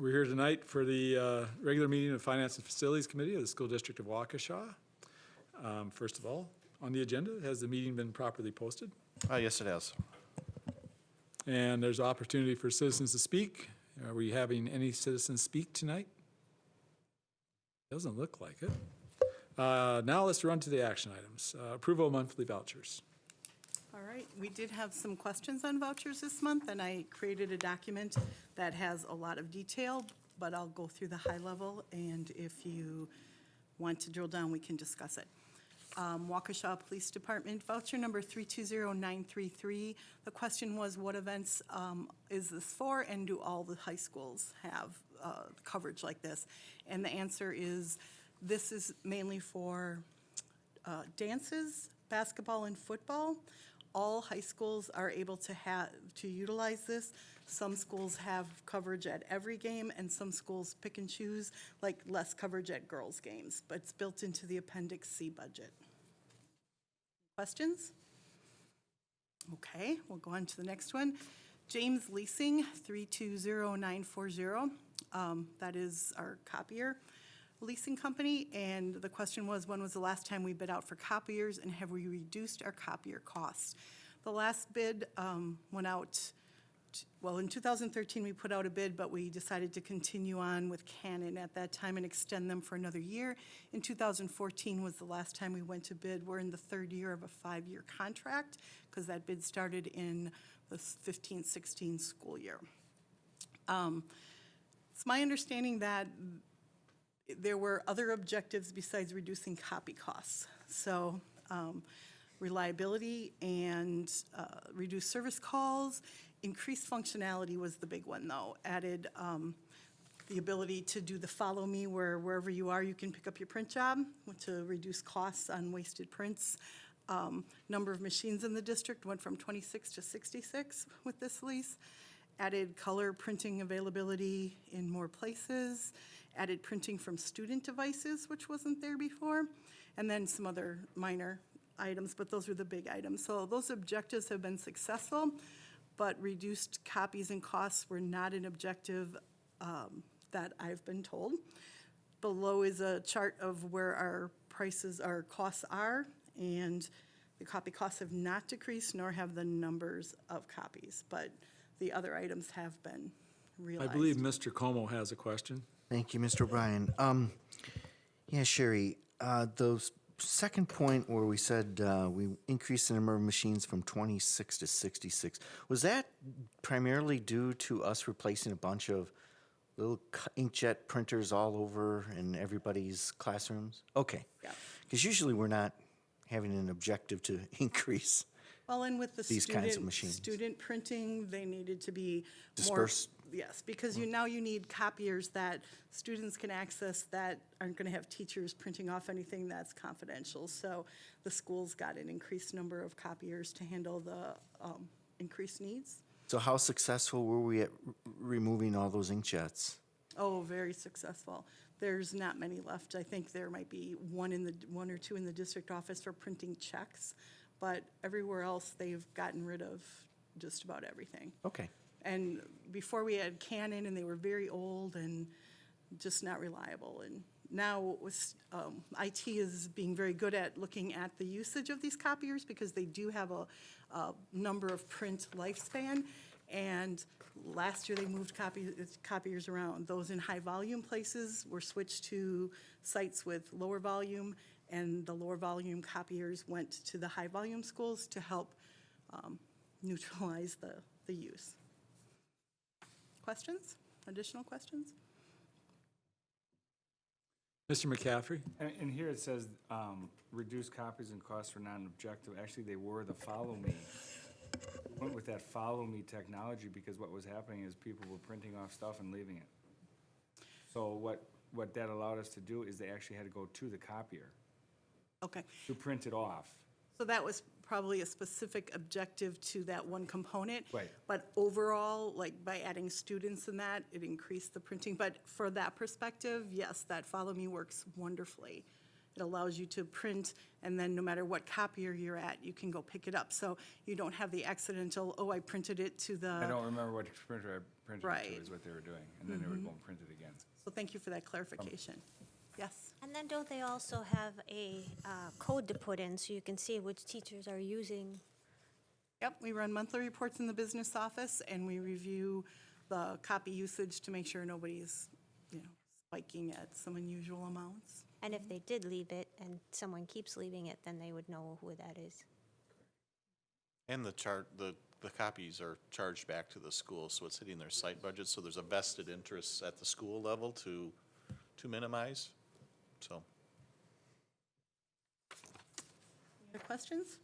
We're here tonight for the regular meeting of Finance and Facilities Committee of the School District of Waukesha. First of all, on the agenda, has the meeting been properly posted? Yes, it has. And there's opportunity for citizens to speak. Are we having any citizens speak tonight? Doesn't look like it. Now let's run to the action items. Approval of monthly vouchers. All right, we did have some questions on vouchers this month, and I created a document that has a lot of detail, but I'll go through the high level, and if you want to drill down, we can discuss it. Waukesha Police Department voucher number 320933. The question was, what events is this for, and do all the high schools have coverage like this? And the answer is, this is mainly for dances, basketball, and football. All high schools are able to utilize this. Some schools have coverage at every game, and some schools pick and choose, like less coverage at girls' games, but it's built into the Appendix C budget. Questions? Okay, we'll go on to the next one. James Leasing, 320940. That is our copier leasing company, and the question was, when was the last time we bid out for copiers, and have we reduced our copier costs? The last bid went out, well, in 2013 we put out a bid, but we decided to continue on with Canon at that time and extend them for another year. In 2014 was the last time we went to bid. We're in the third year of a 5-year contract because that bid started in the 15-16 school year. It's my understanding that there were other objectives besides reducing copy costs. So reliability and reduced service calls. Increased functionality was the big one, though. Added the ability to do the follow me, where wherever you are, you can pick up your print job to reduce costs on wasted prints. Number of machines in the district went from 26 to 66 with this lease. Added color printing availability in more places. Added printing from student devices, which wasn't there before, and then some other minor items, but those were the big items. So those objectives have been successful, but reduced copies and costs were not an objective that I've been told. Below is a chart of where our costs are, and the copy costs have not decreased, nor have the numbers of copies, but the other items have been realized. I believe Mr. Como has a question. Thank you, Mr. O'Brien. Yeah, Sherry, the second point where we said we increased the number of machines from 26 to 66, was that primarily due to us replacing a bunch of little inkjet printers all over in everybody's classrooms? Okay. Yeah. Because usually we're not having an objective to increase Well, and with the these kinds of machines. student printing, they needed to be Dispersed. more. Yes, because now you need copiers that students can access that aren't going to have teachers printing off anything that's confidential. So the schools got an increased number of copiers to handle the increased needs. So how successful were we at removing all those inkjets? Oh, very successful. There's not many left. I think there might be one or two in the district office for printing checks, but everywhere else they've gotten rid of just about everything. Okay. And before we had Canon, and they were very old and just not reliable. And now with IT is being very good at looking at the usage of these copiers, because they do have a number of print lifespan. And last year they moved copiers around. Those in high volume places were switched to sites with lower volume, and the lower volume copiers went to the high volume schools to help neutralize the use. Questions? Additional questions? Mr. McCaffrey? And here it says, reduce copies and costs were not an objective. Actually, they were the follow me. Went with that follow me technology, because what was happening is people were printing off stuff and leaving it. So what that allowed us to do is they actually had to go to the copier Okay. to print it off. So that was probably a specific objective to that one component. Right. But overall, like by adding students in that, it increased the printing. But for that perspective, yes, that Follow Me works wonderfully. It allows you to print, and then no matter what copier you're at, you can go pick it up. So you don't have the accidental, oh, I printed it to the. I don't remember what printer I printed to, Right. is what they were doing. And then they would go and print it again. So thank you for that clarification. Yes? And then don't they also have a code to put in so you can see which teachers are using? Yep, we run monthly reports in the business office, and we review the copy usage to make sure nobody's, spiking at some unusual amounts. And if they did leave it and someone keeps leaving it, then they would know who that is. And the copies are charged back to the school, so it's hitting their site budget, so there's a vested interest at the school level to minimize, so. Any other questions?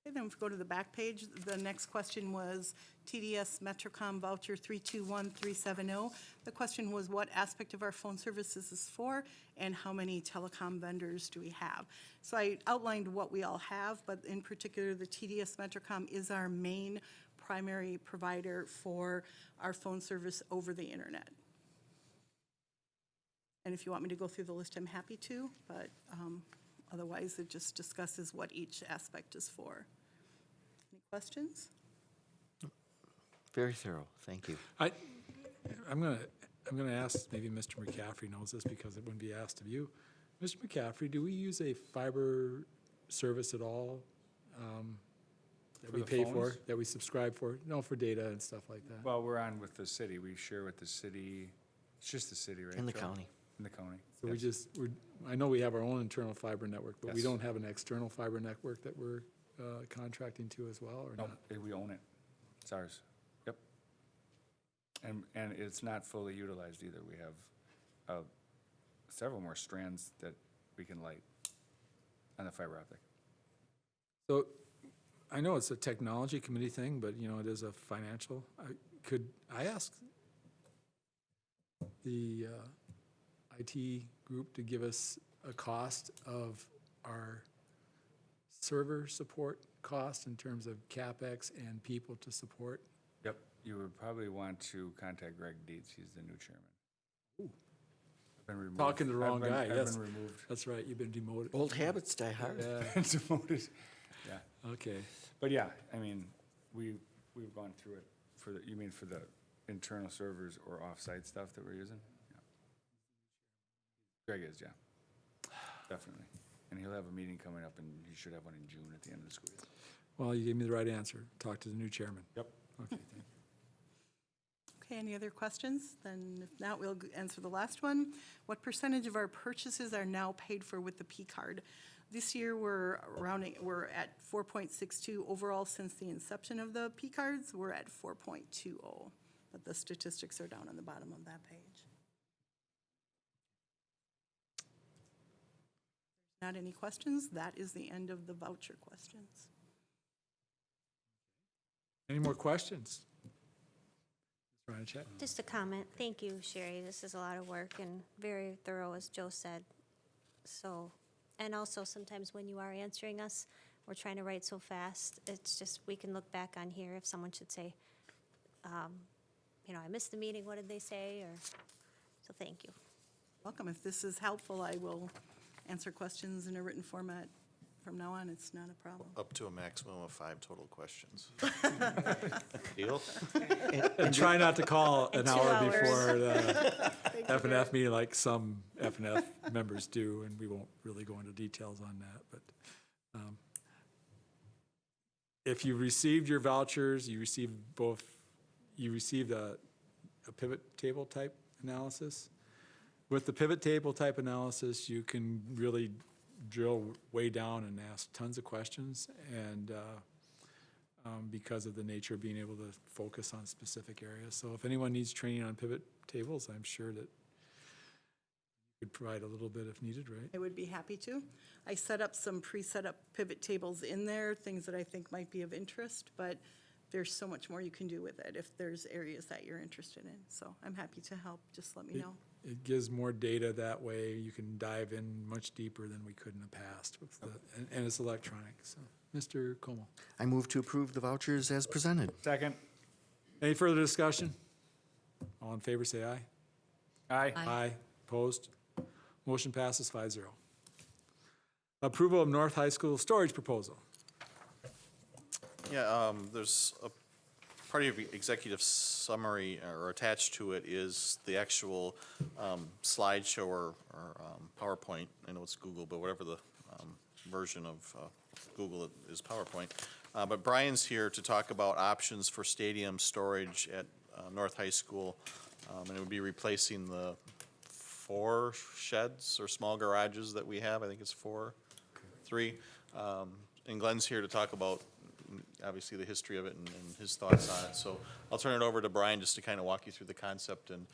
Okay, then if we go to the back page, the next question was TDS Metrocom voucher 321370. The question was what aspect of our phone services is for and how many telecom vendors do we have? So I outlined what we all have, but in particular, the TDS Metrocom is our main primary provider for our phone service over the internet. And if you want me to go through the list, I'm happy to, but otherwise, it just discusses what each aspect is for. Any questions? Very thorough, thank you. I'm gonna ask, maybe Mr. McCaffrey knows this because it wouldn't be asked of you. Mr. McCaffrey, do we use a fiber service at all? That For we the pay for, phones? that we subscribe for? No, for data and stuff like that. Well, we're on with the city. We share with the city. It's just the city, right? In the Joe? county. In the county. So we yes. just, I know we have our own internal fiber network, but we Yes. don't have an external fiber network that we're contracting to as well, or No, not? we own it. It's ours. Yep. And it's not fully utilized either. We have several more strands that we can light on the fiber optic. So, I know it's a technology committee thing, but, it is a financial. Could I ask the IT group to give us a cost of our server support cost in terms of CapEx and people to support? Yep. You would probably want to contact Greg Dietz. He's the new chairman. Ooh. I've been removed. Talking to the wrong guy, I've yes. been removed. That's right, you've been demoted. Old habits die hard. Yeah, Demoted. Yeah. okay. But yeah, I mean, we've gone through it you mean for the internal servers or off-site stuff that we're using? Yeah. Greg is, yeah. Definitely. And he'll have a meeting coming up, and he should have one in June at the end of the school year. Well, you gave me the right answer. Talk to the new chairman. Yep. Okay, thank you. Okay, any other questions? Then if not, we'll answer the last one. What percentage of our purchases are now paid for with the P card? This year, we're at 4.62 overall since the inception of the P cards. We're at 4.20, but the statistics are down on the bottom of that page. Not any questions? That is the end of the voucher questions. Any more questions? Ms. Ryanchek? Just a comment. Thank you, Sherry. This is a lot of work and very thorough, as Joe said. So, and also sometimes when you are answering us, we're trying to write so fast. It's just, we can look back on here if someone should say, I missed the meeting, what did they say? So thank you. Welcome. If this is helpful, I will answer questions in a written format from now on. It's not a problem. Up to a maximum of 5 total questions. Deal? And try not to call an And 2 hour hours. before the F and F meeting like some F and F members do, and we won't really go into details on that, but if you received your vouchers, you received a pivot table type analysis. With the pivot table type analysis, you can really drill way down and ask tons of questions, and because of the nature of being able to focus on specific areas. So if anyone needs training on pivot tables, I'm sure that you could provide a little bit if needed, right? I would be happy to. I set up some pre-set up pivot tables in there, things that I think might be of interest, but there's so much more you can do with it if there's areas that you're interested in. So I'm happy to help. Just let me know. It gives more data that way. You can dive in much deeper than we could in the past with and it's electronic. So, Mr. Como. I move to approve the vouchers as presented. Second. Any further discussion? All in favor, say aye. Aye. Aye. Opposed? Motion passes 5-0. Approval of North High School storage proposal. Yeah, there's a part of your executive summary or attached to it is the actual slideshow or PowerPoint. I know it's Google, but whatever the version of Google is PowerPoint. But Brian's here to talk about options for stadium storage at North High School. And it would be replacing the 4 sheds or small garages that we have. I think it's 3. And Glenn's here to talk about, obviously, the history of it and his thoughts on it. So I'll turn it over to Brian just to kind of walk you through the concept. And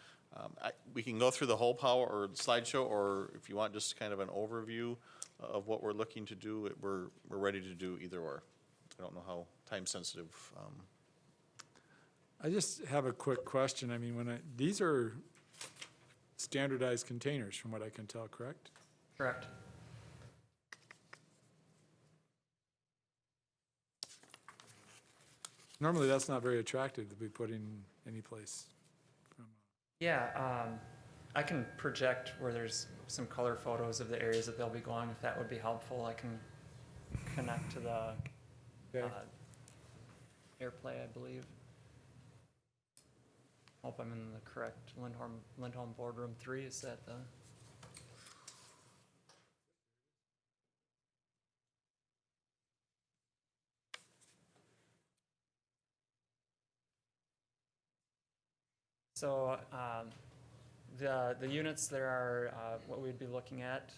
we can go through the whole power or slideshow, or if you want just kind of an overview of what we're looking to do, we're ready to do either or. I don't know how time sensitive. I just have a quick question. I mean, these are standardized containers from what I can tell, correct? Correct. Normally, that's not very attractive to be put in any place. Yeah, I can project where there's some color photos of the areas that they'll be going, if that would be helpful. I can connect to the Okay. AirPlay, I believe. Hope I'm in the correct Lindholm Boardroom 3. Is that the? So the units there are what we'd be looking at,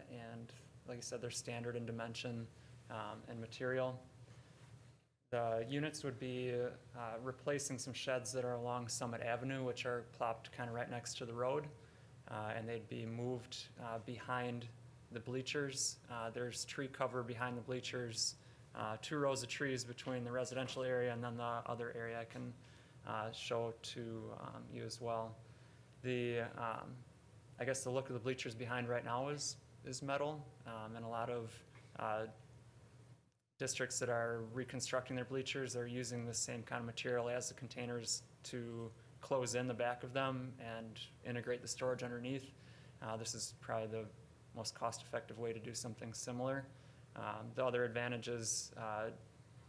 and like I said, they're standard in dimension and material. The units would be replacing some sheds that are along Summit Avenue, which are plopped kind of right next to the road, and they'd be moved behind the bleachers. There's tree cover behind the bleachers, 2 rows of trees between the residential area and then the other area I can show to you as well. I guess the look of the bleachers behind right now is metal, and a lot of districts that are reconstructing their bleachers are using the same kind of material as the containers to close in the back of them and integrate the storage underneath. This is probably the most cost-effective way to do something similar. The other advantages,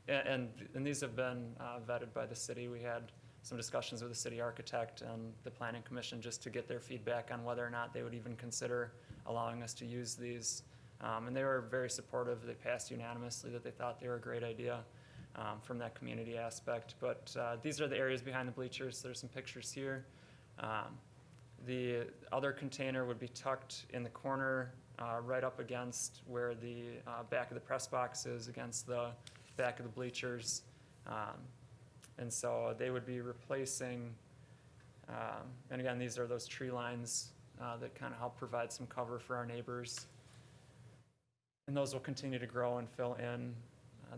and these have been vetted by the city. We had some discussions with the city architect and the planning commission just to get their feedback on whether or not they would even consider allowing us to use these. And they were very supportive. They passed unanimously that they thought they were a great idea from that community aspect. But these are the areas behind the bleachers. There's some pictures here. The other container would be tucked in the corner right up against where the back of the press box is, against the back of the bleachers. And so they would be replacing, and again, these are those tree lines that kind of help provide some cover for our neighbors. And those will continue to grow and fill in.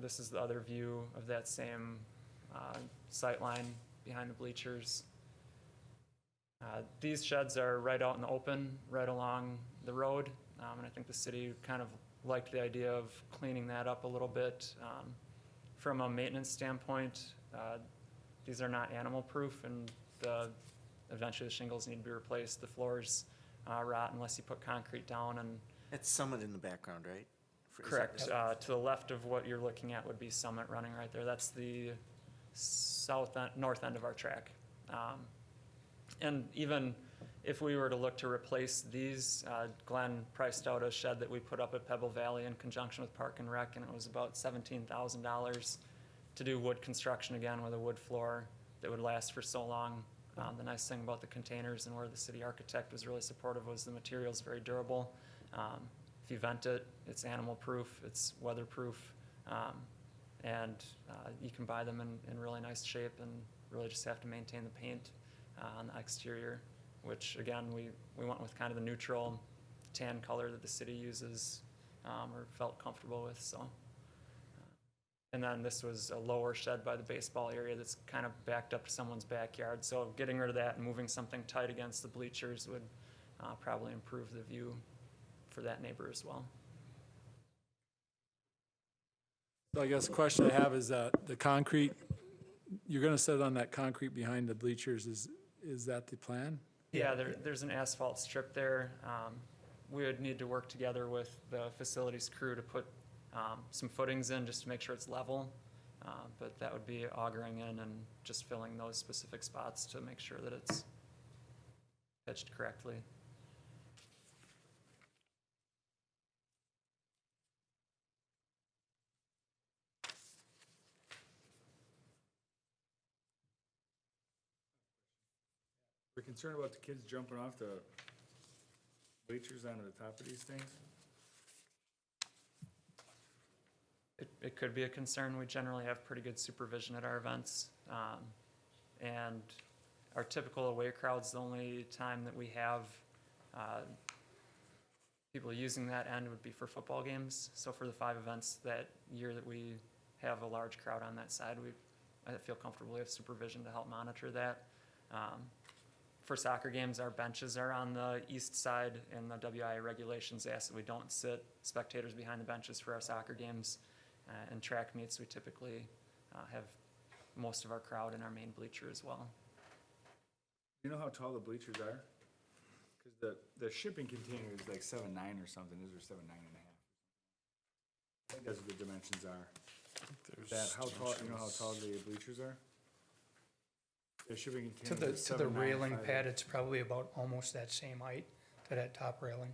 This is the other view of that same sight line behind the bleachers. These sheds are right out in the open, right along the road. And I think the city kind of liked the idea of cleaning that up a little bit. From a maintenance standpoint, these are not animal-proof, and eventually the shingles need to be replaced. The floors rot unless you put concrete down. And That's Summit in the background, right? correct. To the left of what you're looking at would be Summit running right there. That's the north end of our track. And even if we were to look to replace these, Glenn priced out a shed that we put up at Pebble Valley in conjunction with Park and Rec, and it was about $17,000 to do wood construction again with a wood floor that would last for so long. The nice thing about the containers and where the city architect was really supportive was the material's very durable. If you vent it, it's animal-proof, it's weatherproof, and you can buy them in really nice shape and really just have to maintain the paint on the exterior, which again, we went with kind of the neutral tan color that the city uses or felt comfortable with. So. And then this was a lower shed by the baseball area that's kind of backed up to someone's backyard. So getting rid of that and moving something tight against the bleachers would probably improve the view for that neighbor as well. So I guess the question I have is that the concrete, you're gonna set on that concrete behind the bleachers, is that the plan? Yeah, there's an asphalt strip there. We would need to work together with the facilities crew to put some footings in just to make sure it's level. But that would be augering in and just filling those specific spots to make sure that it's pitched correctly. We're concerned about the kids jumping off the bleachers onto the top of these things? It could be a concern. We generally have pretty good supervision at our events. And our typical away crowds, the only time that we have people using that end would be for football games. So for the 5 events that year that we have a large crowd on that side, I feel comfortable we have supervision to help monitor that. For soccer games, our benches are on the east side, and the WIA regulations ask that we don't sit spectators behind the benches for our soccer games. And track meets, we typically have most of our crowd in our main bleacher as well. Do you know how tall the bleachers are? Because the shipping container is like 7'9" or something, is there 7'9" and a half? I think that's what the dimensions are. How tall, you know how tall the bleachers are? The shipping To container the, is to the 7'9", railing 5'8". pad, it's probably about almost that same height to that top railing.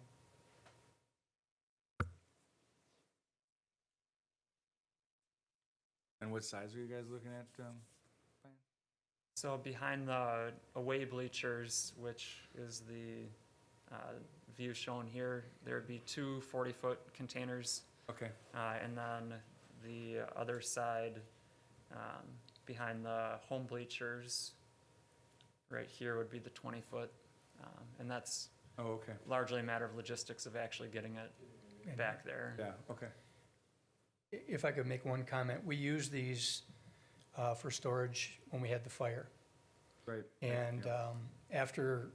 And what size are you guys looking at? So behind the away bleachers, which is the view shown here, there'd be 2 40-foot containers. Okay. And then the other side, behind the home bleachers, right here would be the 20-foot. And that's Oh, okay. largely a matter of logistics of actually getting it back there. Yeah, okay. If I could make one comment, we used these for storage when we had the fire. Right. And after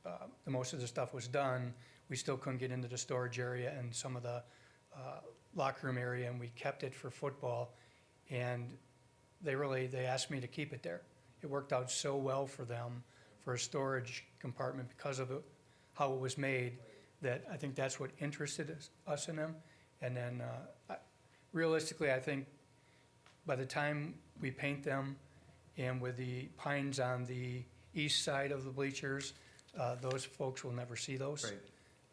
the most of the stuff was done, we still couldn't get into the storage area and some of the locker room area, and we kept it for football. And they asked me to keep it there. It worked out so well for them for a storage compartment because of how it was made, that I think that's what interested us in them. And then realistically, I think by the time we paint them, and with the pines on the east side of the bleachers, those folks will never see those.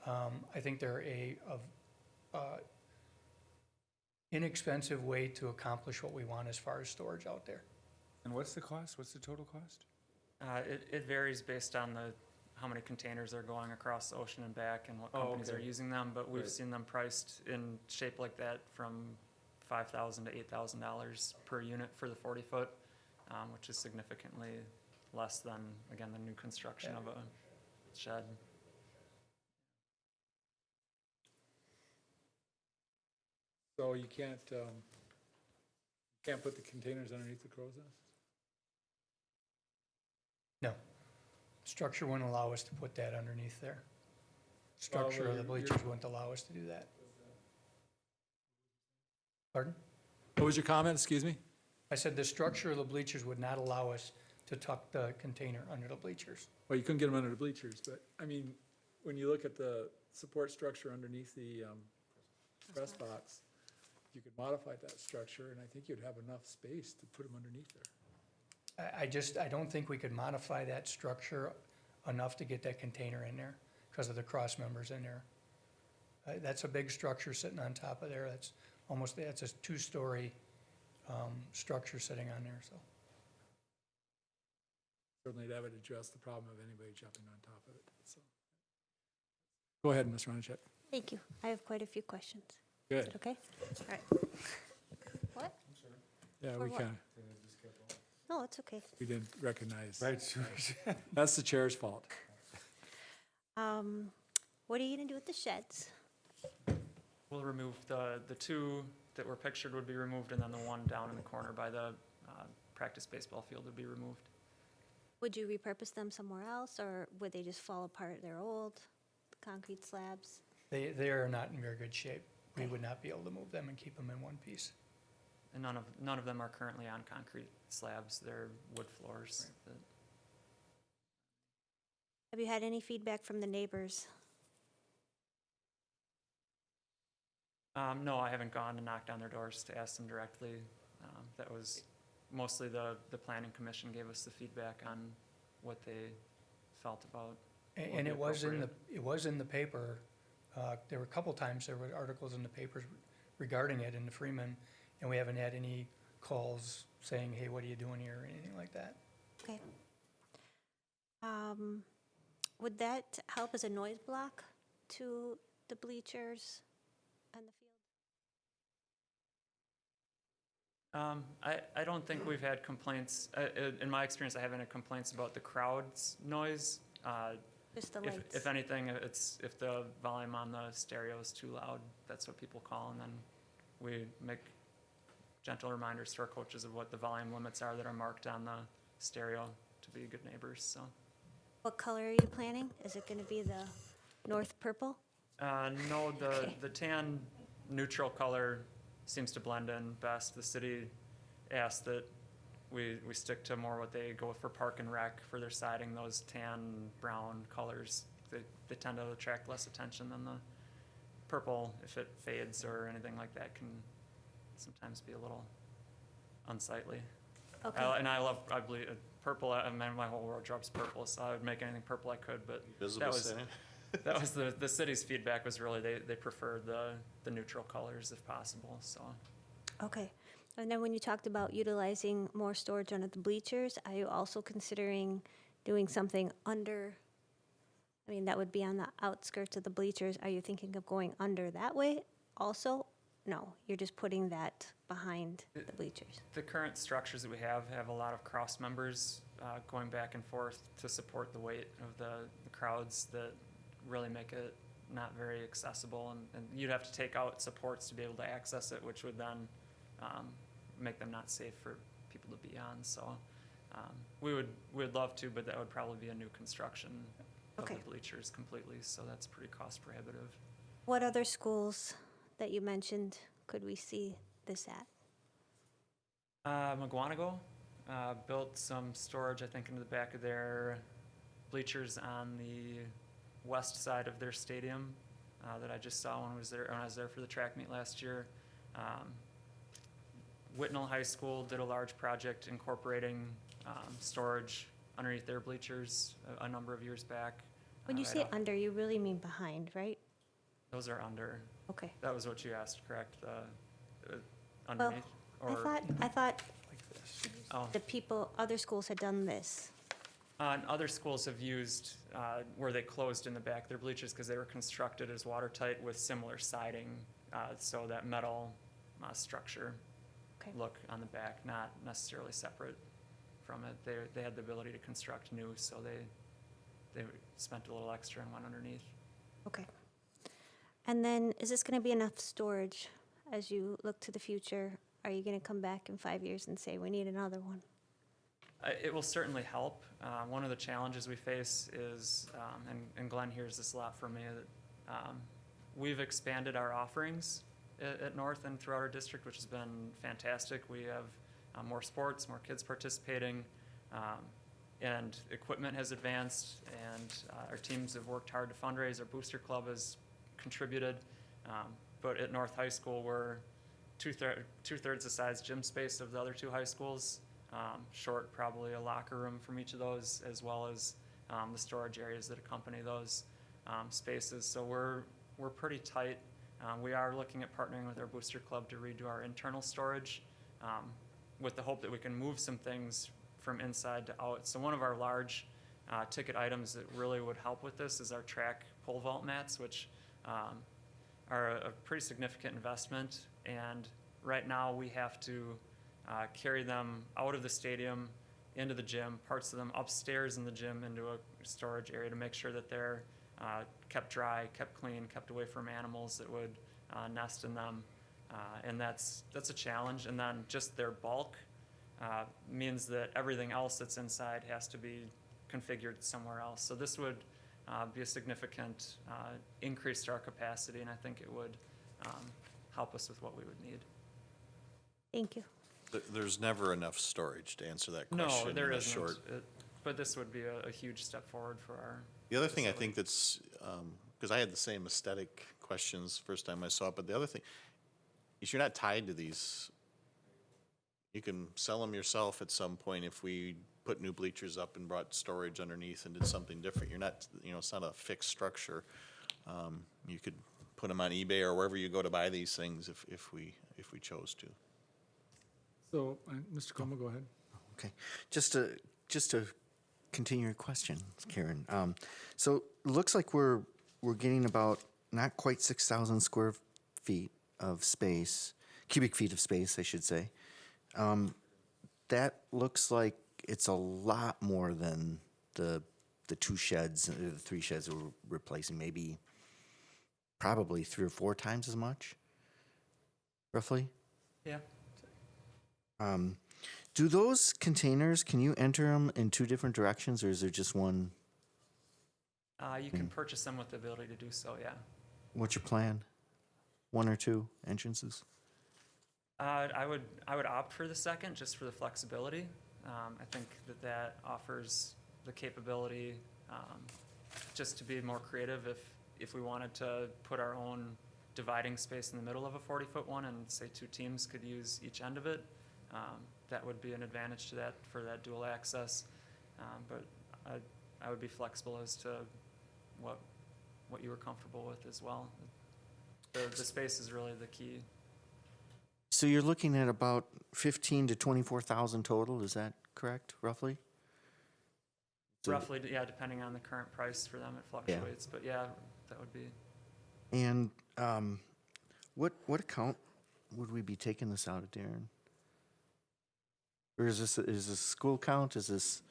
Right. I think they're a inexpensive way to accomplish what we want as far as storage out there. And what's the cost? What's the total cost? It varies based on how many containers are going across the ocean and back and what companies are okay. using them, but we've Right. seen them priced in shape like that from $5,000 to $8,000 per unit for the 40-foot, which is significantly less than, again, the new construction of a shed. So you can't put the containers underneath the crow's nest? No. Structure wouldn't allow us to put that underneath there. Structure of the you're- bleachers wouldn't allow us to do that. Pardon? What was your comment, excuse me? I said the structure of the bleachers would not allow us to tuck the container under the bleachers. Well, you couldn't get them under the bleachers, but, I mean, when you look at the support structure underneath the press box, you could modify that structure, and I think you'd have enough space to put them underneath there. I don't think we could modify that structure enough to get that container in there because of the cross members in there. That's a big structure sitting on top of there. That's a 2-story structure sitting on there, so. Certainly that would address the problem of anybody jumping on top of it, so. Go ahead, Ms. Ronacek. Thank you. I have quite a few questions. Is Good. it okay? All right. What? Yeah, For we what? kind of, No, it's okay. we didn't recognize. Right, sure. That's the chair's fault. What are you gonna do with the sheds? We'll remove the 2 that were pictured would be removed, and then the one down in the corner by the practice baseball field would be removed. Would you repurpose them somewhere else, or would they just fall apart? They're old, concrete slabs? They are not in very good shape. We Okay. would not be able to move them and keep them in one piece. And none of them are currently on concrete slabs. They're wood floors. Have you had any feedback from the neighbors? No, I haven't gone and knocked on their doors to ask them directly. That was mostly the planning commission gave us the feedback on what they felt about. And would be it was in the, appropriate. it was in the paper. There were a couple times there were articles in the papers regarding it in the Freeman, and we haven't had any calls saying, hey, what are you doing here, or anything like that. Okay. Would that help as a noise block to the bleachers and the field? I don't think we've had complaints, in my experience, I haven't had complaints about the crowd's noise. Just the If lights? anything, if the volume on the stereo is too loud, that's what people call, and then we make gentle reminders to our coaches of what the volume limits are that are marked on the stereo to be good neighbors, so. What color are you planning? Is it going to be the north purple? No, Okay. the tan neutral color seems to blend in best. The city asked that we stick to more what they go for Park and Rec for their siding, those tan, brown colors. They tend to attract less attention than the purple. If it fades or anything like that, can sometimes be a little unsightly. Okay. I believe purple. I mean, my whole wardrobe's purple, so I would make anything purple I could. But Visible was- setting. that was the city's feedback was really they preferred the neutral colors if possible. So Okay. And then when you talked about utilizing more storage under the bleachers, are you also considering doing something under, I mean, that would be on the outskirts of the bleachers. Are you thinking of going under that way also? No, you're just putting that behind the bleachers. the current structures that we have a lot of cross members going back and forth to support the weight of the crowds that really make it not very accessible, and you'd have to take out supports to be able to access it, which would then make them not safe for people to be on. So we'd love to, but that would probably be a new construction of Okay. the bleachers completely, so that's pretty cost prohibitive. What other schools that you mentioned could we see this at? McGuanago built some storage, I think, into the back of their bleachers on the west side of their stadium that I just saw when I was there for the track meet last year. Whitnell High School did a large project incorporating storage underneath their bleachers a number of years back. When you Right say off- under, you really mean behind, right? Those are under. Okay. That was what you asked, correct? Underneath? I thought Like this. Oh. the people, other schools had done this. And other schools have used where they closed in the back their bleachers because they were constructed as watertight with similar siding, so that metal structure Okay. look on the back, not necessarily separate from it. They had the ability to construct new, so they spent a little extra and went underneath. Okay. And then, is this going to be enough storage as you look to the future? Are you going to come back in 5 years and say, we need another one? It will certainly help. One of the challenges we face is, and Glenn hears this a lot from me, that we've expanded our offerings at North and throughout our district, which has been fantastic. We have more sports, more kids participating, and equipment has advanced, and our teams have worked hard to fundraise. Our booster club has contributed, but at North High School, we're two-thirds the size gym space of the other two high schools. Short probably a locker room from each of those, as well as the storage areas that accompany those spaces. So we're pretty tight. We are looking at partnering with our booster club to redo our internal storage with the hope that we can move some things from inside to out. So one of our large ticket items that really would help with this is our track pole vault mats, which are a pretty significant investment. And right now we have to carry them out of the stadium into the gym, parts of them upstairs in the gym into a storage area to make sure that they're kept dry, kept clean, kept away from animals that would nest in them. And that's a challenge. And then just their bulk means that everything else that's inside has to be configured somewhere else. So this would be a significant increase to our capacity, and I think it would help us with what we would need. Thank you. There's never enough storage to answer that No, question there in a isn't. short. But this would be a huge step forward for our. The other thing I facility. think that's, because I had the same aesthetic questions first time I saw it, but the other thing is you're not tied to these You can sell them yourself at some point if we put new bleachers up and brought storage underneath and did something different. You're not, it's not a fixed structure. You could put them on eBay or wherever you go to buy these things if we chose to. So, Mr. Como, go ahead. Okay, just to continue your question, Karen. So it looks like we're getting about not quite 6,000 square feet of space, cubic feet of space, I should say. That looks like it's a lot more than the two sheds, the three sheds we're replacing, maybe probably 3 or 4 times as much, roughly. Yeah. Do those containers, can you enter them in 2 different directions, or is there just one? You can purchase them with the ability to do so, yeah. What's your plan? 1 or 2 entrances? I would opt for the second, just for the flexibility. I think that offers the capability just to be more creative if we wanted to put our own dividing space in the middle of a 40-foot one and say 2 teams could use each end of it. That would be an advantage to that for that dual access. But I would be flexible as to what you were comfortable with as well. The space is really the key. So you're looking at about 15 to 24,000 total, is that correct, roughly? So- Roughly, yeah, depending on the current price for them, it fluctuates, but yeah, that would be. And what account would we be taking this out of, Darren? Or is this a school account? Is this?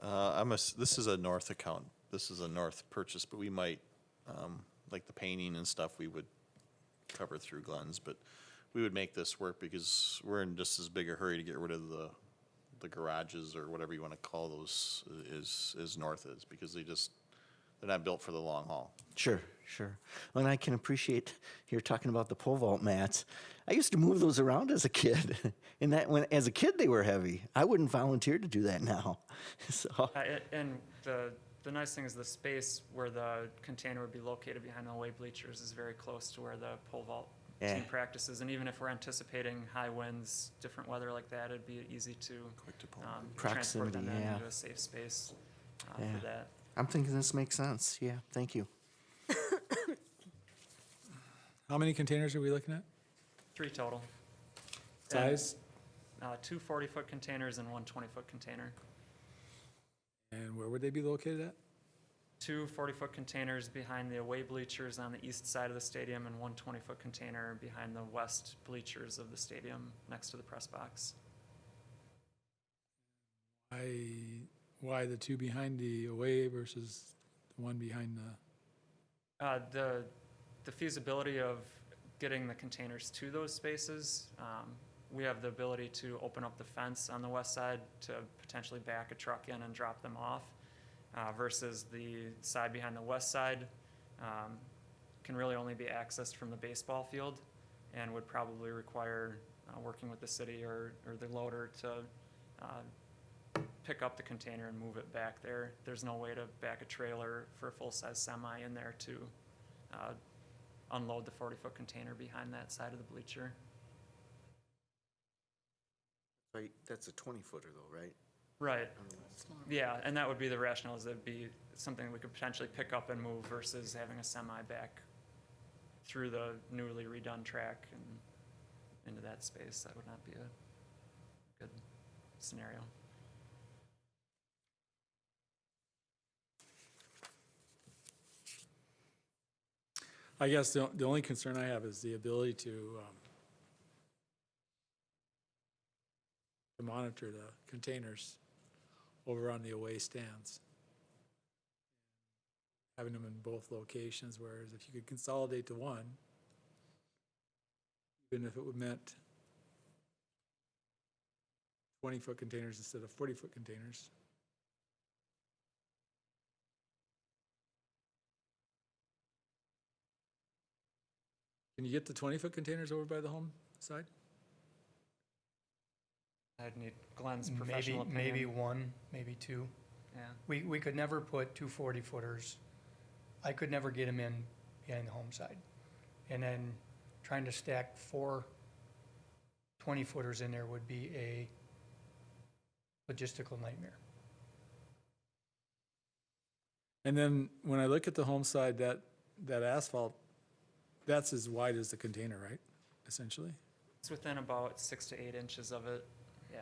This is a north account. This is a north purchase, but we might, like the painting and stuff, we would cover through Glenn's, but we would make this work because we're in just as big a hurry to get rid of the garages or whatever you want to call those as north is, because they're not built for the long haul. Sure. Well, and I can appreciate you're talking about the pole vault mats. I used to move those around as a kid, and as a kid they were heavy. I wouldn't volunteer to do that now. So. And the nice thing is the space where the container would be located behind the away bleachers is very close to where the pole vault team practices. And even if we're anticipating high winds, different weather like that, it'd be easy to transport them into a safe space for that. I'm thinking this makes sense. Yeah, thank you. How many containers are we looking at? 3 total. Size? 2 40-foot containers and 1 20-foot container. And where would they be located at? 2 40-foot containers behind the away bleachers on the east side of the stadium and 1 20-foot container behind the west bleachers of the stadium next to the press box. Why the 2 behind the away versus the 1 behind the? The feasibility of getting the containers to those spaces, we have the ability to open up the fence on the west side to potentially back a truck in and drop them off, versus the side behind the west side can really only be accessed from the baseball field and would probably require working with the city or the loader to pick up the container and move it back there. There's no way to back a trailer for a full-size semi in there to unload the 40-foot container behind that side of the bleacher. Right, that's a 20-footer though, right? Right. Yeah, and that would be the rationale, is that'd be something we could potentially pick up and move versus having a semi back through the newly redone track and into that space. That would not be a good scenario. I guess the only concern I have is the ability to monitor the containers over on the away stands. Having them in both locations, whereas if you could consolidate to one, even if it would meant 20-foot containers instead of 40-foot containers. Can you get the 20-foot containers over by the home side? I'd need Glenn's professional opinion. Maybe 1, maybe 2. Yeah. We could never put 2 40-footers. I could never get them in behind the home side. And then trying to stack 4 20-footers in there would be a logistical nightmare. And then when I look at the home side, that asphalt, that's as wide as the container, right? Essentially? It's within about 6 to 8 inches of it, yeah.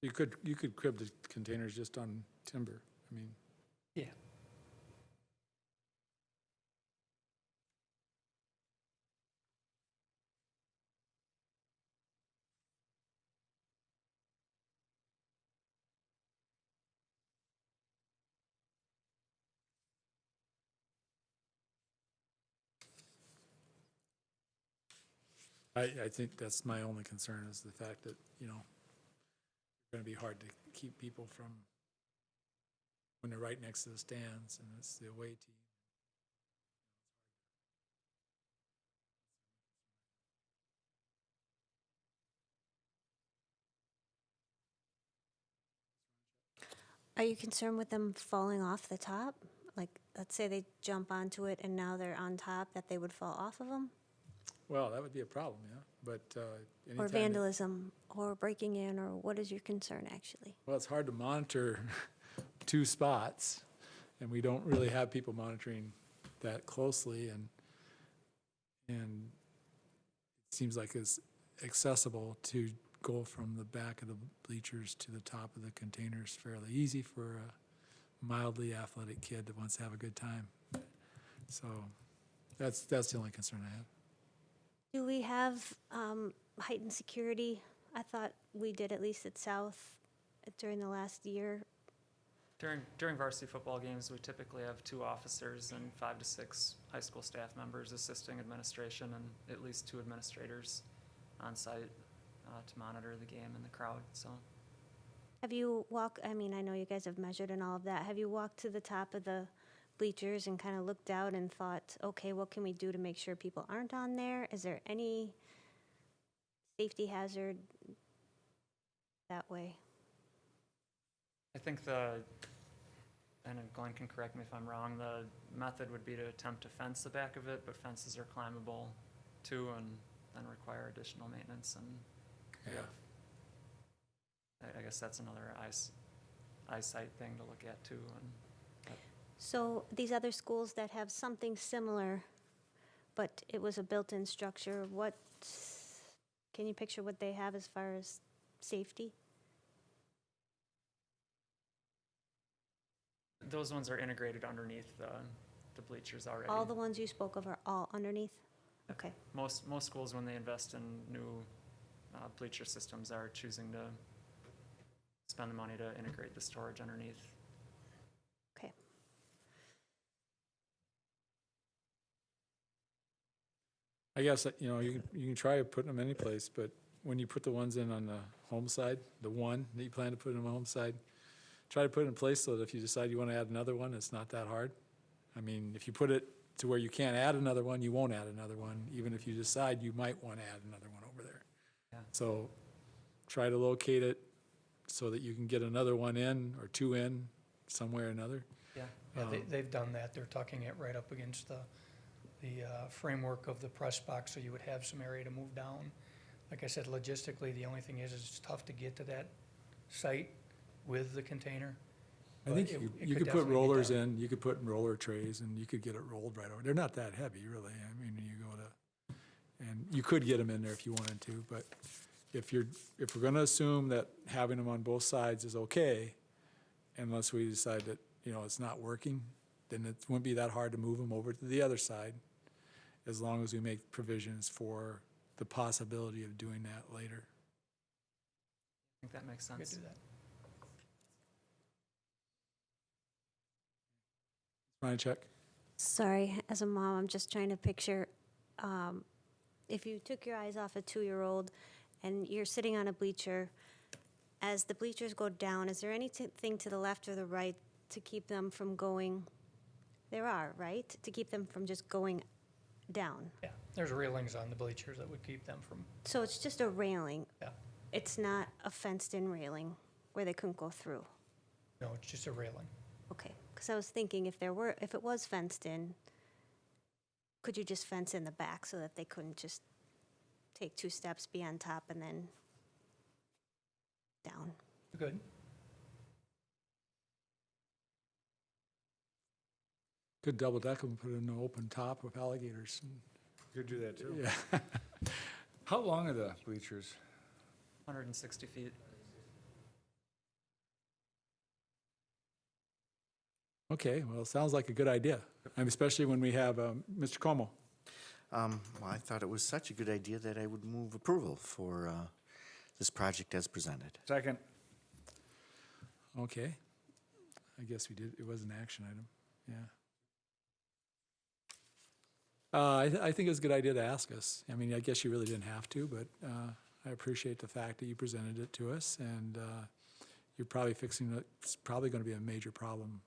You could crib the containers just on timber. I mean, Yeah. I think that's my only concern is the fact that, it's going to be hard to keep people from, when they're right next to the stands and it's the away team. Are you concerned with them falling off the top? Like, let's say they jump onto it and now they're on top, that they would fall off of them? Well, that would be a problem, yeah, but anytime. Or vandalism, or breaking in, or what is your concern, actually? Well, it's hard to monitor two spots, and we don't really have people monitoring that closely, and it seems like it's accessible to go from the back of the bleachers to the top of the containers fairly easy for a mildly athletic kid that wants to have a good time. So that's the only concern I have. Do we have heightened security? I thought we did, at least at South, during the last year. During varsity football games, we typically have 2 officers and 5 to 6 high school staff members assisting administration and at least 2 administrators on site to monitor the game and the crowd, so. Have you I know you guys have measured and all of that. Have you walked to the top of the bleachers and kind of looked out and thought, okay, what can we do to make sure people aren't on there? Is there any safety hazard that way? I think and Glenn can correct me if I'm wrong, the method would be to attempt to fence the back of it, but fences are climbable too and then require additional maintenance and we have, I guess that's another eyesight thing to look at too. So these other schools that have something similar, but it was a built-in structure, can you picture what they have as far as safety? Those ones are integrated underneath the bleachers already. All the ones you spoke of are all underneath? Okay. Most schools, when they invest in new bleacher systems, are choosing to spend the money to integrate the storage underneath. Okay. I guess, you can try putting them any place, but when you put the ones in on the home side, the one that you plan to put in the home side, try to put it in place so that if you decide you want to add another one, it's not that hard. I mean, if you put it to where you can't add another one, you won't add another one, even if you decide you might want to add another one over there. Yeah. So try to locate it so that you can get another one in or 2 in somewhere or another. Yeah. Yeah, they've done that. They're tucking it right up against the framework of the press box, so you would have some area to move down. Like I said, logistically, the only thing is it's tough to get to that site with the container. I but think it you could put definitely be rollers done. in, you could put roller trays, and you could get it rolled right over. They're not that heavy, really. I mean, you go to, and you could get them in there if you wanted to, but if we're gonna assume that having them on both sides is okay, unless we decide that, it's not working, then it wouldn't be that hard to move them over to the other side, as long as we make provisions for the possibility of doing that later. I think that makes We could sense. do that. Ryan, check? Sorry, as a mom, I'm just trying to picture, if you took your eyes off a 2-year-old and you're sitting on a bleacher, as the bleachers go down, is there anything to the left or the right to keep them from going? There are, right? To keep them from just going down. Yeah, there's railings on the bleachers that would keep them from, So it's just a railing. yeah. It's not a fenced-in railing where they couldn't go through. No, it's just a railing. Okay, because I was thinking if it was fenced in, could you just fence in the back so that they couldn't just take 2 steps, be on top, and then down? Good. Could double deck them, put it in an open top with alligators. Could do that too. Yeah. How long are the bleachers? 160 feet. Okay, well, sounds like a good idea, and especially when we have Mr. Como. Well, I thought it was such a good idea that I would move approval for this project as presented. Second. Okay. I guess we did, it was an action item, yeah. I think it was a good idea to ask us. I mean, I guess you really didn't have to, but I appreciate the fact that you presented it to us, and you're probably fixing it. It's probably going to be a major problem.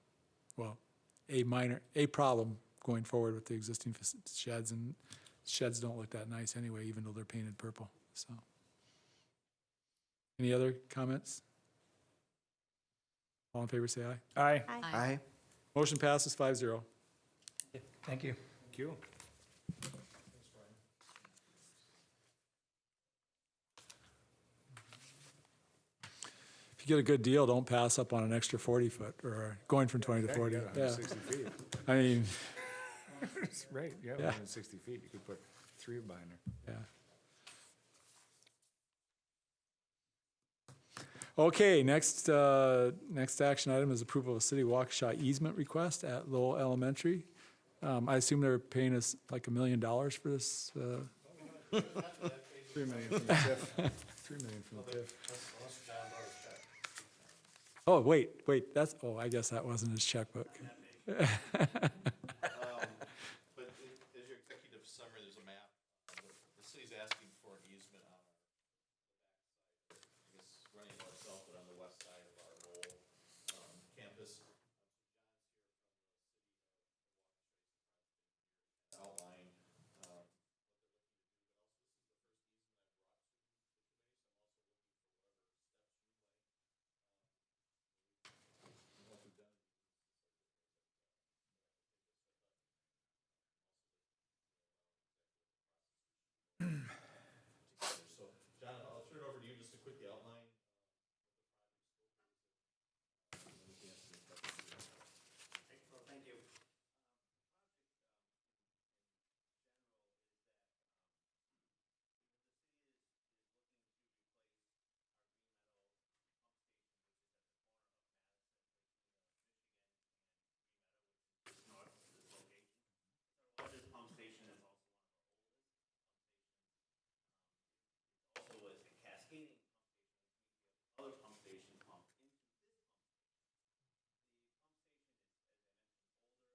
Well, a problem going forward with the existing sheds, and sheds don't look that nice anyway, even though they're painted purple, so. Any other comments? All in favor, say aye. Aye. Aye. Motion passes 5-0. Thank you. Thank you. If you get a good deal, don't pass up on an extra 40-foot, or going from 20 to 40. Yeah, Yeah, 160 feet. I mean, Right, yeah, Yeah. 160 feet, you could put 3 behind there. yeah. Okay, next action item is approval of City of Waukesha easement request at Lowell Elementary. I assume they're paying us like $1 million for this. 3 million from the TIF. 3 million from the TIF. Oh, wait, I guess that wasn't his checkbook. But as your executive summary, there's a map. The city's asking for an easement on our back side, I guess running north south, but on the west side of our whole campus. Outline So, John, I'll turn it over to you just to quickly outline. Thank you. Largest pump station is also one of our oldest pump stations. Also was a cascading pump station, which means we have other pump stations pump into this pump station. The pump station is, as I mentioned, older and also has a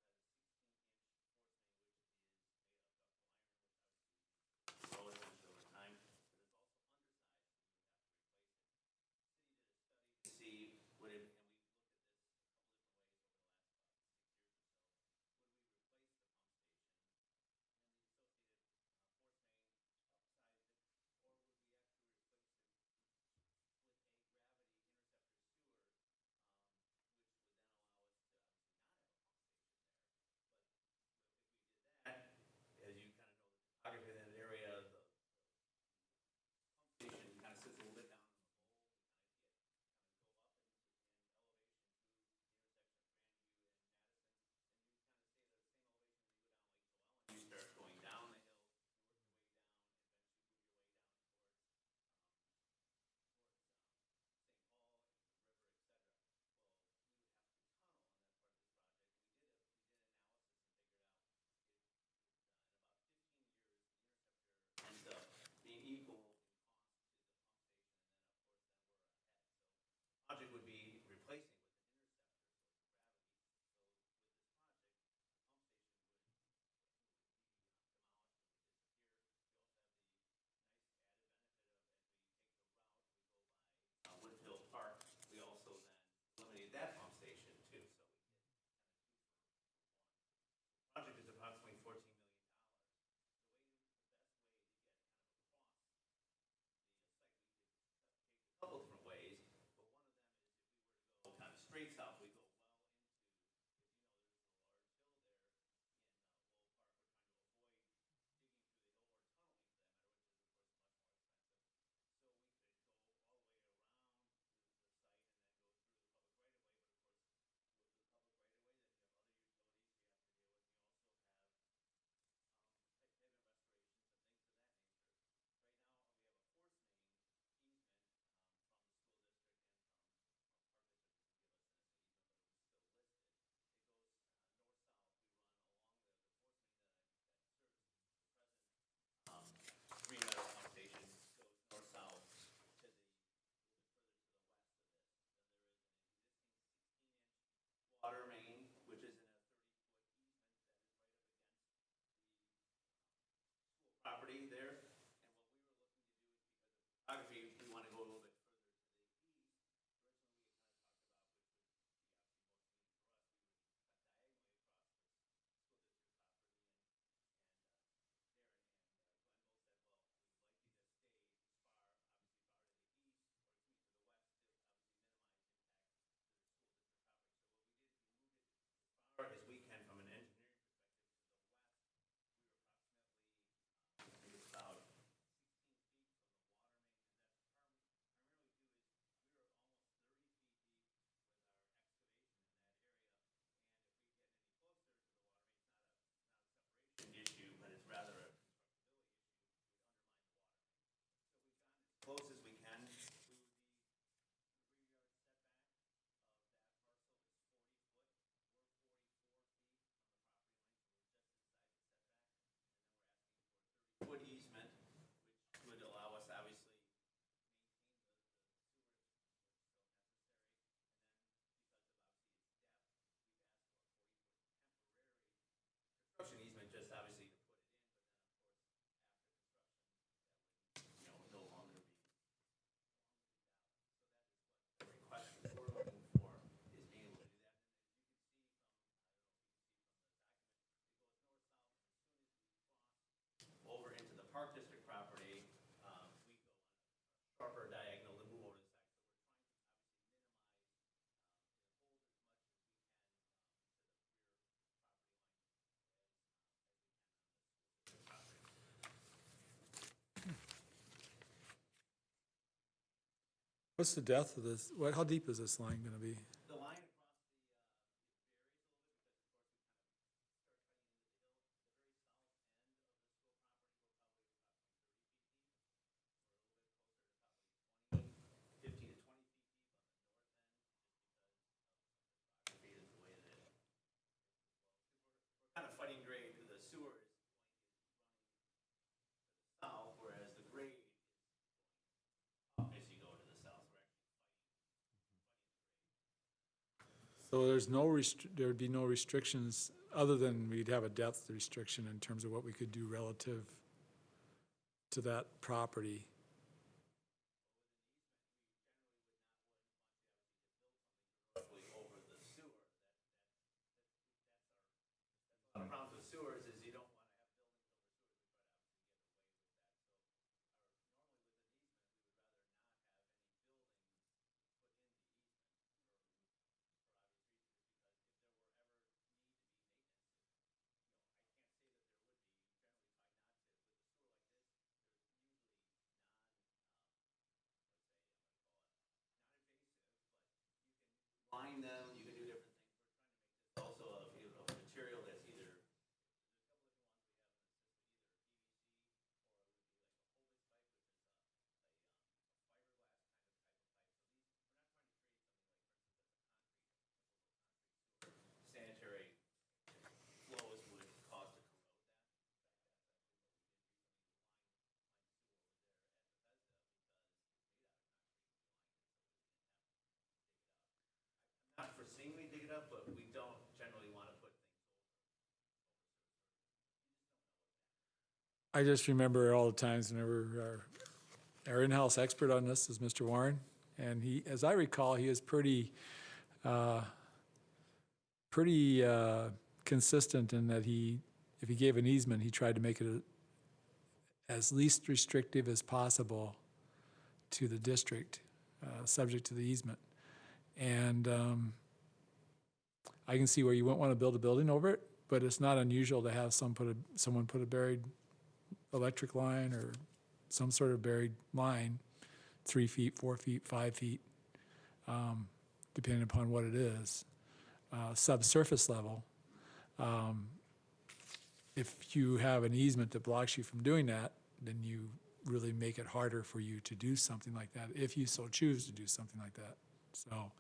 16-inch forcing, which is made of ductile iron, which obviously grow essentially over time, but it's also undersized, and we would have to replace it. The city did a study to see would it, and we looked at this a couple different ways over the last about 6 years or so. Would we replace the pump station? And the associated portion, which is made up of ductile iron, would obviously be as you kind of know, the topography of that area, the pump station kind of sits a little bit down in the bowl. We kind of get, kind of go up into and elevation to the intersection of Grandview and Madison, and you kind of stay at the same elevation as you go down Lake Joellen. You start going down the hill, ends up being equal in cost to the pump station, and then of course then we're ahead. So project would be replacing with an interceptor. So the gravity, so with this project, the pump station would be demolished and would disappear. We also have the nice added benefit of, as we take the route, we go by Woodfield Park. We also then eliminated that pump station too, so we get kind of 2 for 1. The project is approximately $14 million. The way, the best way to get kind of across the site, we could take a couple different ways, but one of them is if we were to go kind of straight south, we go well into, if you know, there's a large hill there in Lowell Park. We're trying to What's the depth of this? How deep is this line gonna be? The line across the, 15 to 20 feet deep on the north end, just because of the topography is the way that it is. We're kind of fighting grade because the sewer is south, whereas the grade is up as you go to the south. We're actually So there's there'd be no restrictions, other than we'd have a depth restriction in terms of what we could do relative to that property. roughly over the sewer. That's our, the problem with sewers is you don't want to have buildings over sewers, we try to obviously get away with that. So our, normally with an easement, we would rather not have any buildings over the sewer because if there were ever need to be maintenance, you know, I can't say that there would be. You generally find not to with the sewer like this. There's usually non, I would say, I'm going to call it, not invasive, but you can line them, you can do different things. We're trying to make this also of, of a material that's either, there's a couple different ones we have in the system, either PVC or it would be like a Hovis pipe, which is a fiberglass kind of type of pipe. So these, we're not trying to create something like, for instance, like a concrete typical concrete sewer. Sanitary flows would cause the corrode that. In fact, that's what we did recently. We lined sewer over there at Bethesda because not foreseeing we dig it up, but we don't generally want to put things over. I just remember all the times whenever our in-house expert on this is Mr. Warren, and he, as I recall, he is pretty consistent in that if he gave an easement, he tried to make it as least restrictive as possible to the district, subject to the easement. And I can see where you wouldn't want to build a building over it, but it's not unusual to have someone put a buried electric line or some sort of buried line, 3 feet, 4 feet, 5 feet, depending upon what it is, subsurface level. If you have an easement that blocks you from doing that, then you really make it harder for you to do something like that, if you so choose to do something like that. So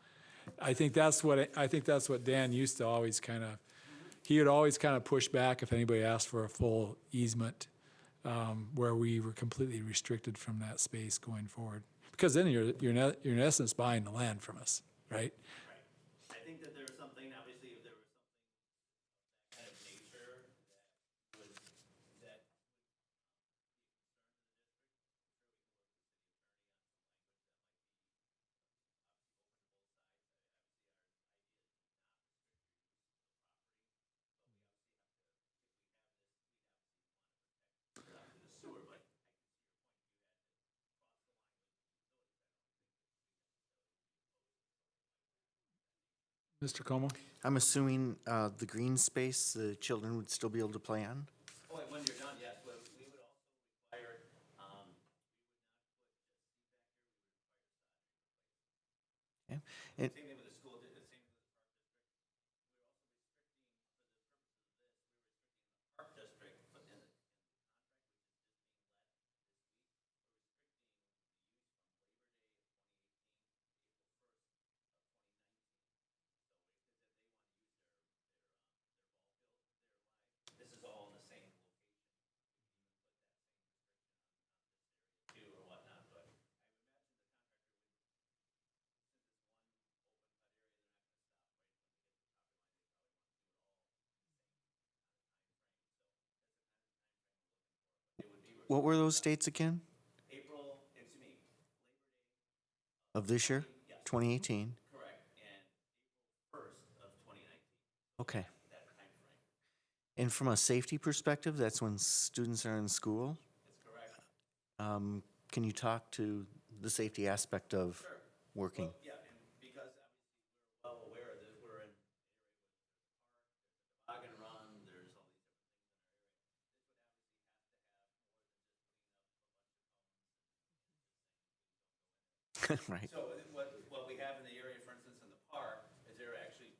I think that's what Dan used to always he would always kind of push back if anybody asked for a full easement, where we were completely restricted from that space going forward. Because then you're in essence buying the land from us, right? Right. I think that there was something, obviously, if there was something of that kind of nature that would, that the sewer, but Mr. Como? I'm assuming the green space the children would still be able to play on? oh, and when you're done, yes, we would also require, Okay. And, same thing with the school, the same thing with the park district. We're also restricting, for the purposes of this, we were restricting the park district, but in the contract, which is just being let this week, we're restricting the use from Labor Day of 2018, April 1st of 2019. So if they said they want to use their ball field there live, this is all in the same location. We can even put that same restriction on this area too or whatnot, but I would imagine the contractor would, since it's one open cut area, they're not going to stop right from the get-go. Probably obviously have to, if we have this, we'd have to see one more protect. what were those dates again? April, excuse me, Labor Day. Of this year? Yes. 2018? Correct, and April 1st of 2019. Okay. That time frame. And from a safety perspective, that's when students are in school? That's correct. Can you talk to the safety aspect of Sure. working? Well, yeah, and because obviously we're well aware that we're in an area with a park, there's a toboggan run, there's all these different things in our area. This would obviously have to have more than just cleanup, a bunch of cones, and just saying, please don't go in Right. So what we have in the area, for instance, in the park, is they're actually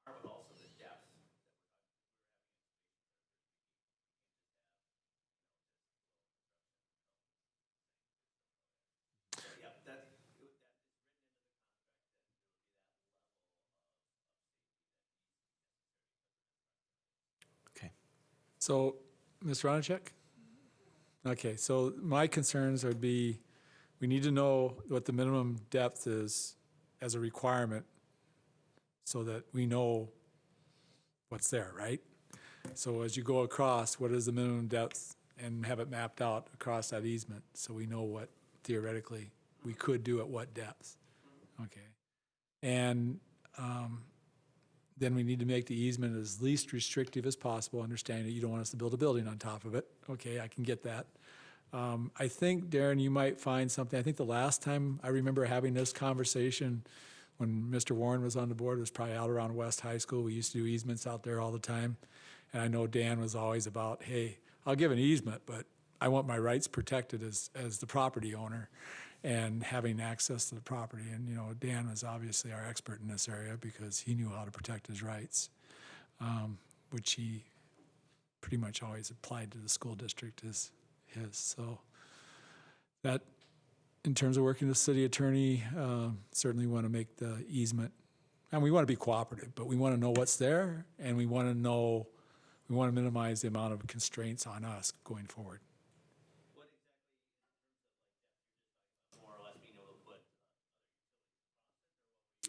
but also the depth. Yeah, that's, Okay. So, Ms. Ronachek? Okay, so my concerns would be, we need to know what the minimum depth is as a requirement so that we know what's there, right? So as you go across, what is the minimum depth, and have it mapped out across that easement so we know what theoretically we could do at what depth. Okay. And then we need to make the easement as least restrictive as possible, understanding that you don't want us to build a building on top of it. Okay, I can get that. I think, Darren, you might find something. I think the last time I remember having this conversation when Mr. Warren was on the board was probably out around West High School. We used to do easements out there all the time. And I know Dan was always about, hey, I'll give an easement, but I want my rights protected as the property owner and having access to the property. And, you know, Dan was obviously our expert in this area because he knew how to protect his rights, which he pretty much always applied to the school district as his. So that, in terms of working with the city attorney, certainly want to make the easement, and we want to be cooperative, but we want to know what's there, and we want to minimize the amount of constraints on us going forward. what exactly, more or less being able to put,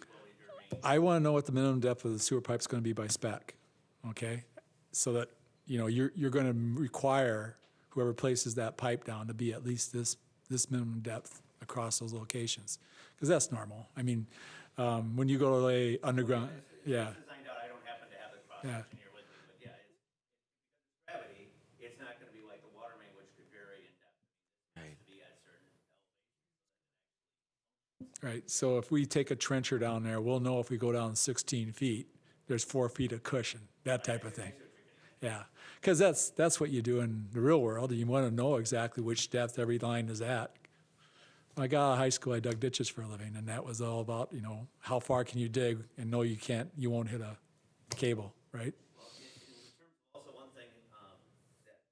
what would your main, I want to know what the minimum depth of the sewer pipe is going to be by spec, okay? So that, you know, you're going to require whoever places that pipe down to be at least this minimum depth across those locations, because that's normal. I mean, when you go to lay underground, yeah, it's designed out, I don't happen to have the cross Yeah. section here with me, but yeah, it's gravity, it's not gonna be like the water main, which could vary in depth. It has to be at certain elevation. right. So if we take a trencher down there, we'll know if we go down 16 feet, there's 4 feet of cushion, that type of thing. Yeah, because that's what you do in the real world. You want to know exactly which depth every line is at. When I got out of high school, I dug ditches for a living, and that was all about, you know, how far can you dig and know you won't hit a cable, right? Well, in terms of also one thing, that is not on this document, but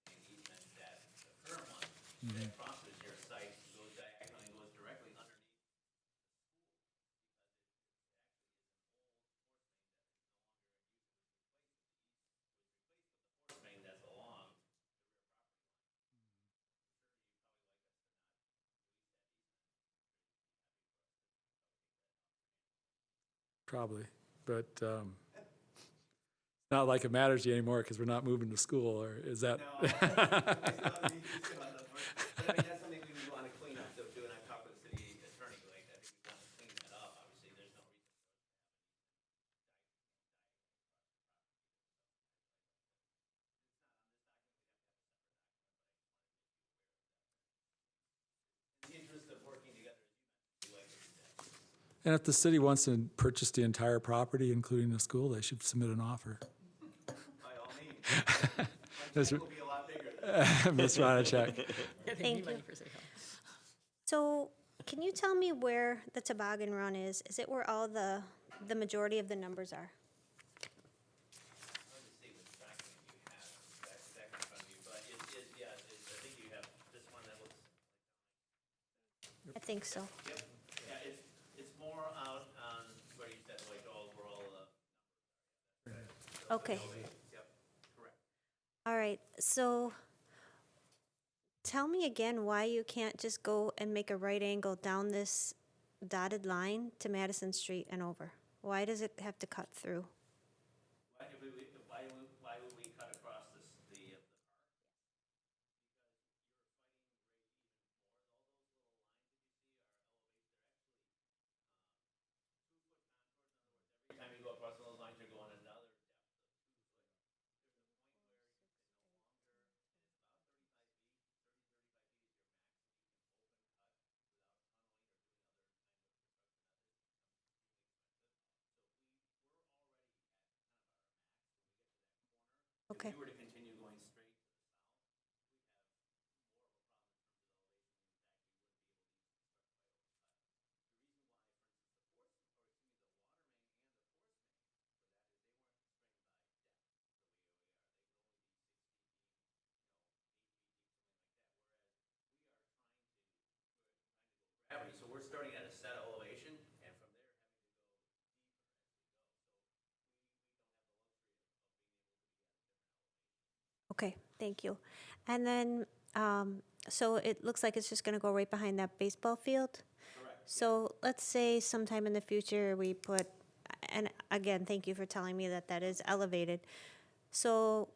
I didn't have a chance to get the easement that the current one, that crosses your site, goes diagonally, goes directly underneath the force main that's along. Probably, but it's not like it matters to you anymore because we're not moving to school, or is that? No, I still have the issue on the first, but I mean, that's something we would want to clean up though too, and I've talked with the city attorney, like, I think we want to clean that up, obviously, there's no reason. In the interest of working together, as you mentioned, we like to do that. And if the city wants to purchase the entire property, including the school, they should submit an offer. By all means. My That's check will be a lot bigger than. Ms. Ronachek. Thank you. So, can you tell me where the toboggan run is? Is it where all the majority of the numbers are? Hard to see which document you have back in front of you, but yeah, I think you have this one that looks, I think so. yep, yeah, it's more out on where you said, like, all, where all the. Okay. Yep, correct. All right, so tell me again why you can't just go and make a right angle down this dotted line to Madison Street and over? Why does it have to cut through? Why would we cut across this, the park? Every time you go Okay. If you were to continue going straight to the south, gravity, so we're starting at a set elevation, and from there having to go Okay, thank you. And then, so it looks like it's just gonna go right behind that baseball field? Correct. So let's say sometime in the future we put, and again, thank you for telling me that that is elevated. So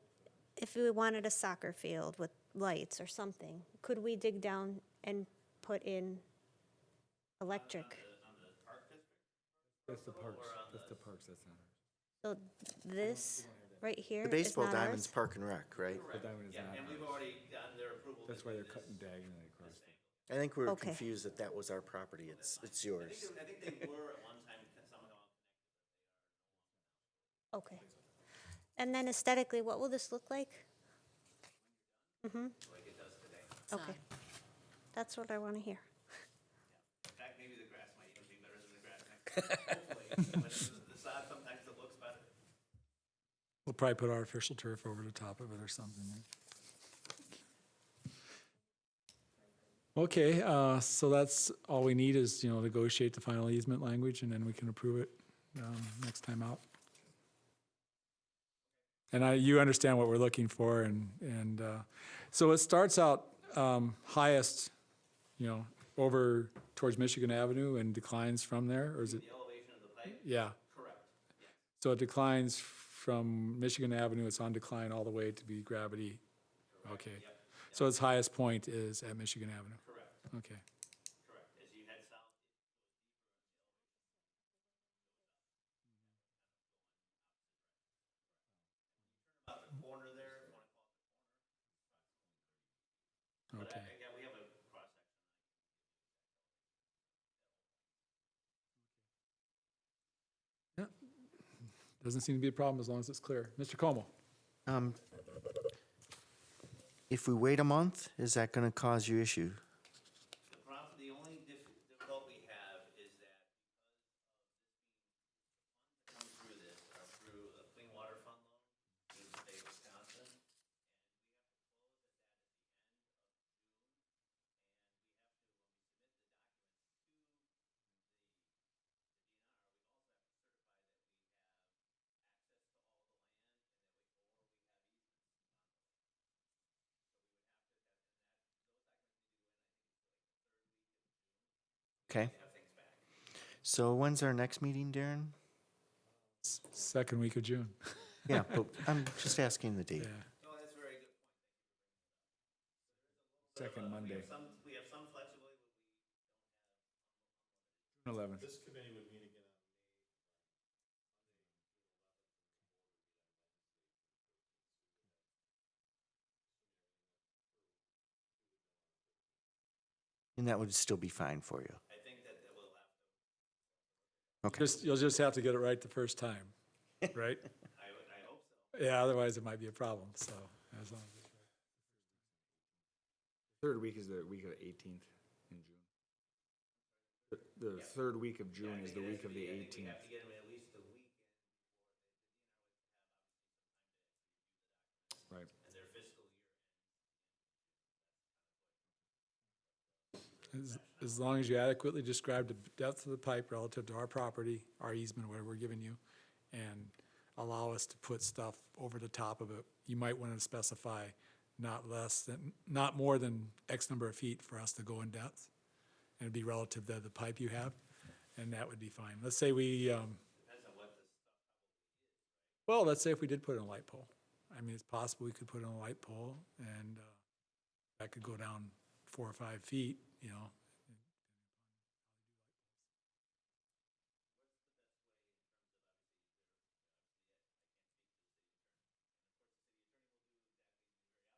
if we wanted a soccer field with lights or something, could we dig down and put in electric? On the park district? That's the parks, that's the parks, that's not ours. So this right here The is baseball not diamond's ours? Park and Rec, right? Correct. diamond is Yeah, not and we've ours. already gotten their approval. That's to why do they're this- cutting diagonally across. this angle. I think we were Okay. confused that that was our property. It's yours. I think they were at one time somehow Okay. And then aesthetically, what will this look like? like it does today. Okay. That's what I want to hear. In fact, maybe the grass might even be better than the grass next to it. Hopefully, when it's the sod, sometimes it looks better. We'll probably put artificial turf over the top of it or something. Okay, so that's all we need is, negotiate the final easement language, and then we can approve it next time out. And you understand what we're looking for, and so it starts out highest, over towards Michigan Avenue and declines from there, or is it? The elevation of the pipe? Yeah, Correct. Yes. so it declines from Michigan Avenue, it's on decline all the way to be gravity. Okay, Yep. so its highest point is at Michigan Avenue. Correct. Okay, Correct. As you head south, about the corner there, if you want to call it the corner. okay. Yeah, we have a cross section. Doesn't seem to be a problem as long as it's clear. Mr. Como? If we wait a month, is that going to cause you issue? The only difficult we have is that because of this being, funds that come through this are through a clean water fund loan in the state of Wisconsin. Okay. So when's our next meeting, Darren? Second week of June. Yeah, but I'm just asking the date. Yeah. No, that's a very good point. Second Monday, We have some flexibility, June 11th. This committee would meet again on And that would still be fine for you. I think that will have to, You'll just have to get it right the first time, right? I hope so. Yeah, otherwise it might be a problem, so. As long as it's right. Third week is the week of the 18th in June. The third week of June is the week of the I think we 18th. have to get them at least a week Right. in their fiscal year. As long as you adequately describe the depth of the pipe relative to our property, our easement, whatever we're giving you, and allow us to put stuff over the top of it. You might want to specify not more than X number of feet for us to go in depth, and it'd be relative to the pipe you have, and that would be fine. Let's say we, Depends on what the stuff. well, let's say if we did put in a light pole. I mean, it's possible we could put in a light pole, and that could go down 4 or 5 feet,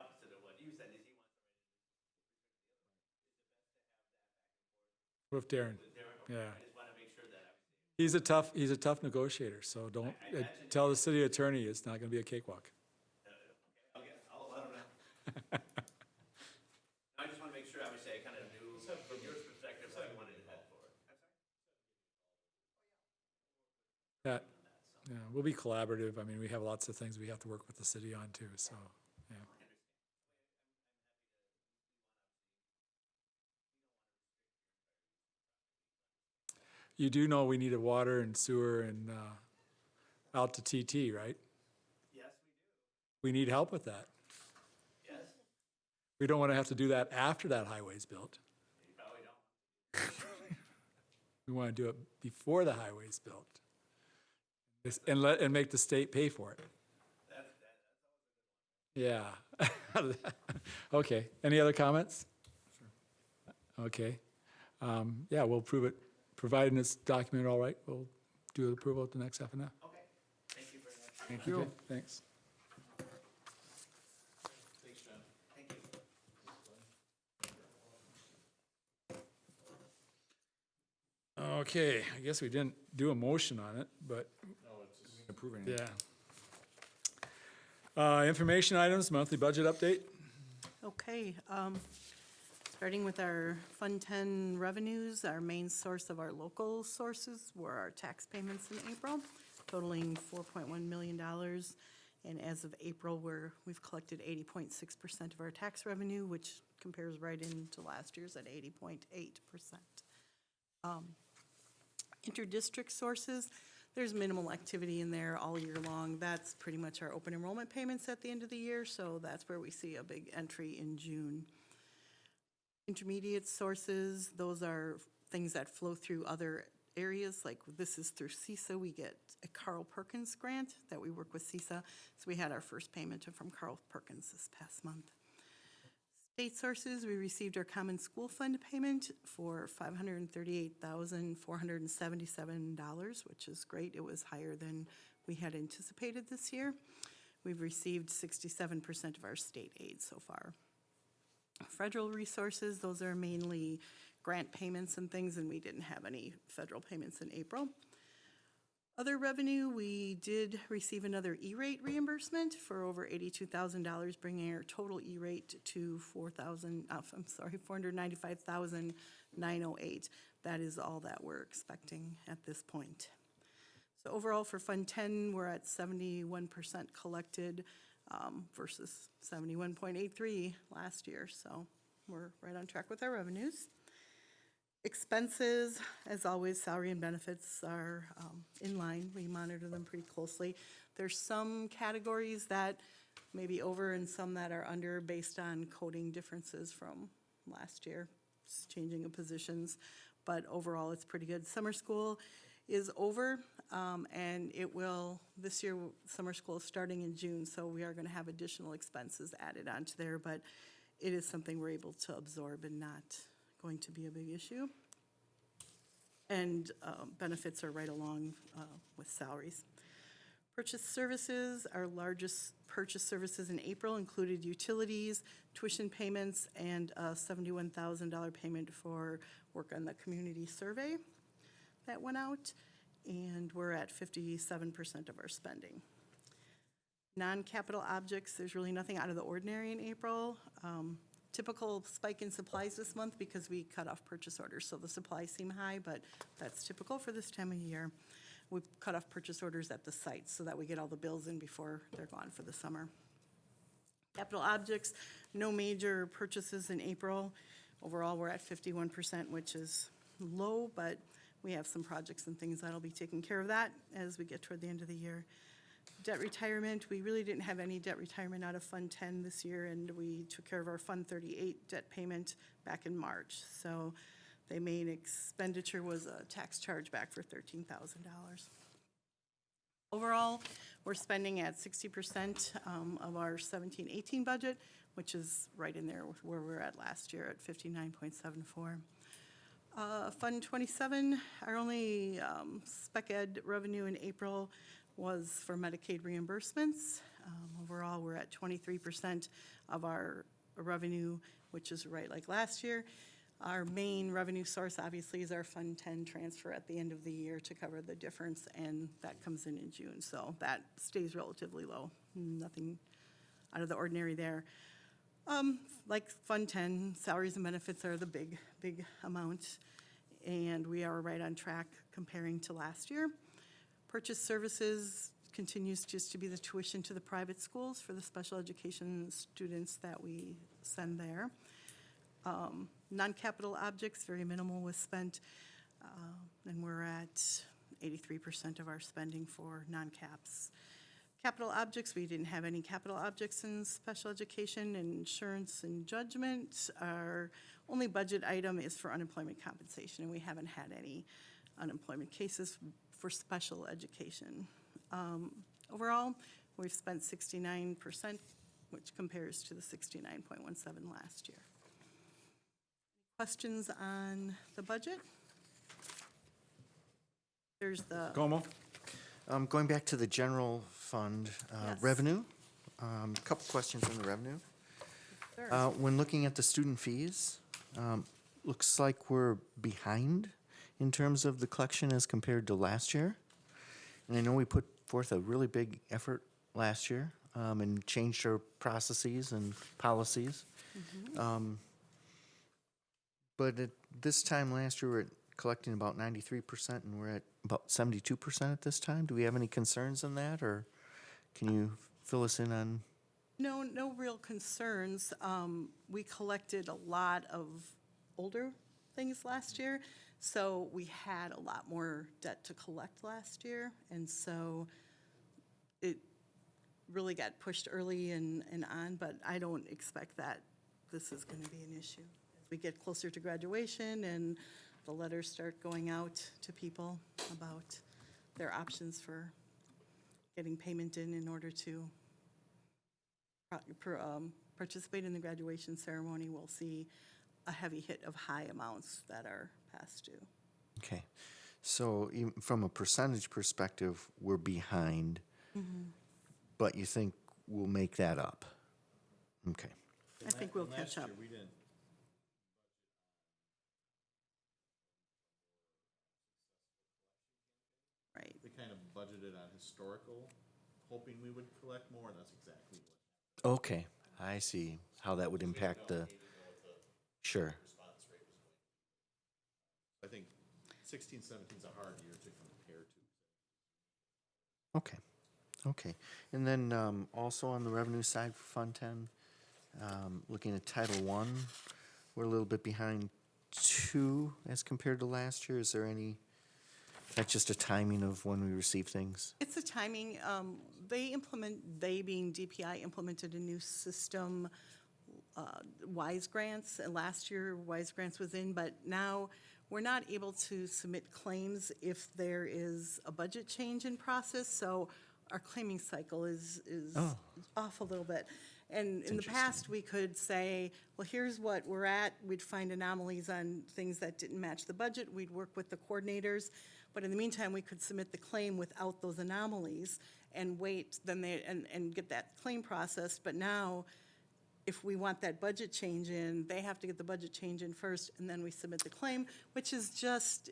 Opposite of what you said is he wants with Darren. to Darren. Yeah. I just want to make sure that obviously. He's a tough negotiator, so don't, tell the city attorney it's not gonna be a cakewalk. I just want to make sure, obviously, I kind of knew from your perspective how you wanted to head forward. That, yeah, we'll be collaborative. I mean, we have lots of things we have to work with the city on too, so, yeah. You do know we need a water and sewer and, out to TT, right? Yes, We need help with that. yes, We don't want to have to do that after that highway's built. you probably don't. We want to do it before the highway's built. And make the state pay for it. Yeah. Okay, any other comments? Okay. Yeah, we'll prove it, providing this document all right, we'll do the approval at the next F and F. Okay, thank you very much. Thank you. Okay, thanks. Thanks, John. Thank you. Okay, I guess we didn't do a motion on it, but, Approving it. yeah. Information items, monthly budget update. Okay, starting with our Fund 10 revenues, our main source of our local sources were our tax payments in April, totaling $4.1 million. And as of April, we've collected 80.6% of our tax revenue, which compares right into last year's at 80.8%. Interdistrict sources, there's minimal activity in there all year long. That's pretty much our open enrollment payments at the end of the year, so that's where we see a big entry in June. Intermediate sources, those are things that flow through other areas, like this is through CISA. We get a Carl Perkins grant that we work with CISA, so we had our first payment from Carl Perkins this past month. State sources, we received our Common School Fund payment for $538,477, which is great. It was higher than we had anticipated this year. We've received 67% of our state aid so far. Federal resources, those are mainly grant payments and things, and we didn't have any federal payments in April. Other revenue, we did receive another E-rate reimbursement for over $82,000, bringing our total E-rate to $495,908. That is all that we're expecting at this point. So overall for Fund 10, we're at 71% collected versus 71.83 last year. So we're right on track with our revenues. Expenses, as always, salary and benefits are in line. We monitor them pretty closely. There's some categories that may be over and some that are under based on coding differences from last year, just changing of positions. But overall, it's pretty good. Summer school is over, and it will, this year, summer school is starting in June, so we are going to have additional expenses added onto there, but it is something we're able to absorb and not going to be a big issue. And benefits are right along with salaries. Purchase services, our largest purchase services in April included utilities, tuition payments, and a $71,000 payment for work on the community survey that went out, and we're at 57% of our spending. Non-capital objects, there's really nothing out of the ordinary in April. Typical spike in supplies this month because we cut off purchase orders, so the supplies seem high, but that's typical for this time of year. We've cut off purchase orders at the sites so that we get all the bills in before they're gone for the summer. Capital objects, no major purchases in April. Overall, we're at 51%, which is low, but we have some projects and things that'll be taking care of that as we get toward the end of the year. Debt retirement, we really didn't have any debt retirement out of Fund 10 this year, and we took care of our Fund 38 debt payment back in March. So the main expenditure was a tax chargeback for $13,000. Overall, we're spending at 60% of our 17-18 budget, which is right in there with where we were at last year at 59.74. Fund 27, our only spec ed revenue in April was for Medicaid reimbursements. Overall, we're at 23% of our revenue, which is right like last year. Our main revenue source, obviously, is our Fund 10 transfer at the end of the year to cover the difference, and that comes in June. So that stays relatively low. Nothing out of the ordinary there. Like Fund 10, salaries and benefits are the big amount, and we are right on track comparing to last year. Purchase services continues just to be the tuition to the private schools for the special education students that we send there. Non-capital objects, very minimal was spent, and we're at 83% of our spending for non-caps. Capital objects, we didn't have any capital objects in special education. Insurance and judgment, our only budget item is for unemployment compensation, and we haven't had any unemployment cases for special education. Overall, we've spent 69%, which compares to the 69.17 last year. Questions on the budget? There's the, Como? Going back to the general fund Yes. revenue, a couple questions on the revenue. Sure. When looking at the student fees, looks like we're behind in terms of the collection as compared to last year. And I know we put forth a really big effort last year and changed our processes and policies. But at this time last year, we were collecting about 93%, and we're at about 72% at this time. Do we have any concerns on that, or can you fill us in on? no real concerns. We collected a lot of older things last year, so we had a lot more debt to collect last year, and so it really got pushed early and on, but I don't expect that this is going to be an issue. As we get closer to graduation and the letters start going out to people about their options for getting payment in order to participate in the graduation ceremony, we'll see a heavy hit of high amounts that are past due. Okay, so even from a percentage perspective, we're behind, but you think we'll make that up? Okay. I think we'll catch up. We didn't. Right. We kind of budgeted on historical, hoping we would collect more, and that's exactly what Okay, I see how that would impact the, sure. response rate was going. I think 16, 17 is a hard year to compare to. Okay, okay. And then also on the revenue side for Fund 10, looking at Title I, we're a little bit behind 2 as compared to last year. Is there any, that's just a timing of when we receive things? It's a timing, they being DPI implemented a new system, WISE grants, and last year WISE grants was in, but now we're not able to submit claims if there is a budget change in process, so our claiming cycle is off a little bit. And in the past, we could say, well, here's what we're at, we'd find anomalies on things that didn't match the budget, we'd work with the coordinators, but in the meantime, we could submit the claim without those anomalies and wait, and get that claim processed. But now, if we want that budget change in, they have to get the budget change in first, and then we submit the claim, which is just,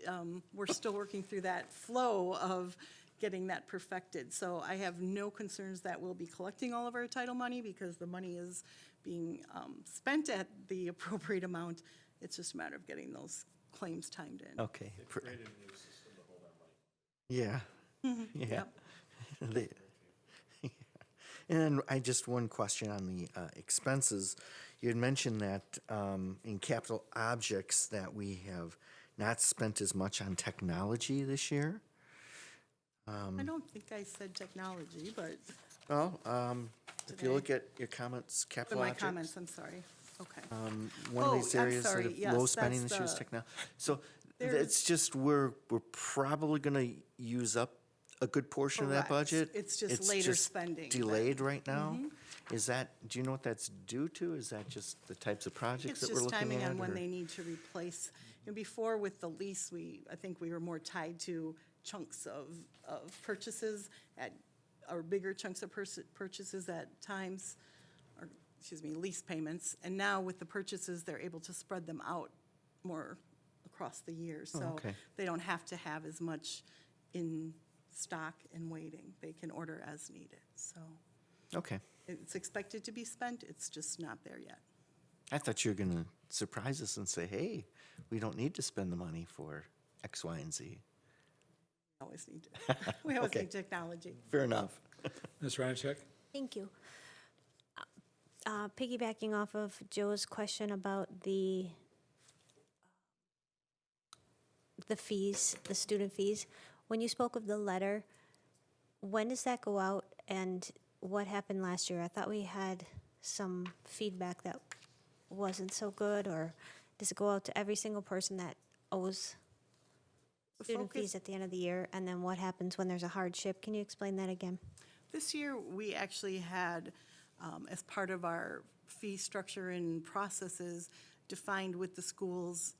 we're still working through that flow of getting that perfected. So I have no concerns that we'll be collecting all of our title money because the money is being spent at the appropriate amount. It's just a matter of getting those claims timed in. Okay. They created a new system to hold our money. Yeah. Yeah. Yep. They- And I just, one question on the expenses. You had mentioned that in capital objects that we have not spent as much on technology this year. I don't think I said technology, but Well, if you Did I? look at your comments, in capital my objects. comments, I'm sorry. Okay. One of these Oh, I'm areas that sorry, have yes, low spending that's this year is the- technology. So There's- it's just, we're probably gonna use up a good portion of that Correct. budget. It's just later spending that- Delayed right now? Is that, do you know what that's due to? Is that just the types of projects It's that we're just looking at? timing on when or- they need to replace. And before with the lease, I think we were more tied to chunks of purchases or bigger chunks of purchases at times, or, excuse me, lease payments. And now with the purchases, they're able to spread them out more across the year. So okay. they don't have to have as much in stock and waiting. They can order as needed, so. Okay, It's expected to be spent, it's just not there yet. I thought you were gonna surprise us and say, hey, we don't need to spend the money for X, Y, and Z. We always Okay. need technology. Fair enough. Ms. Ryanchek? Thank you. Piggybacking off of Joe's question about the fees, the student fees, when you spoke of the letter, when does that go out and what happened last year? I thought we had some feedback that wasn't so good, or does it go out to every single person that owes The student focus- fees at the end of the year? And then what happens when there's a hardship? Can you explain that again? This year, we actually had, as part of our fee structure and processes, defined with the schools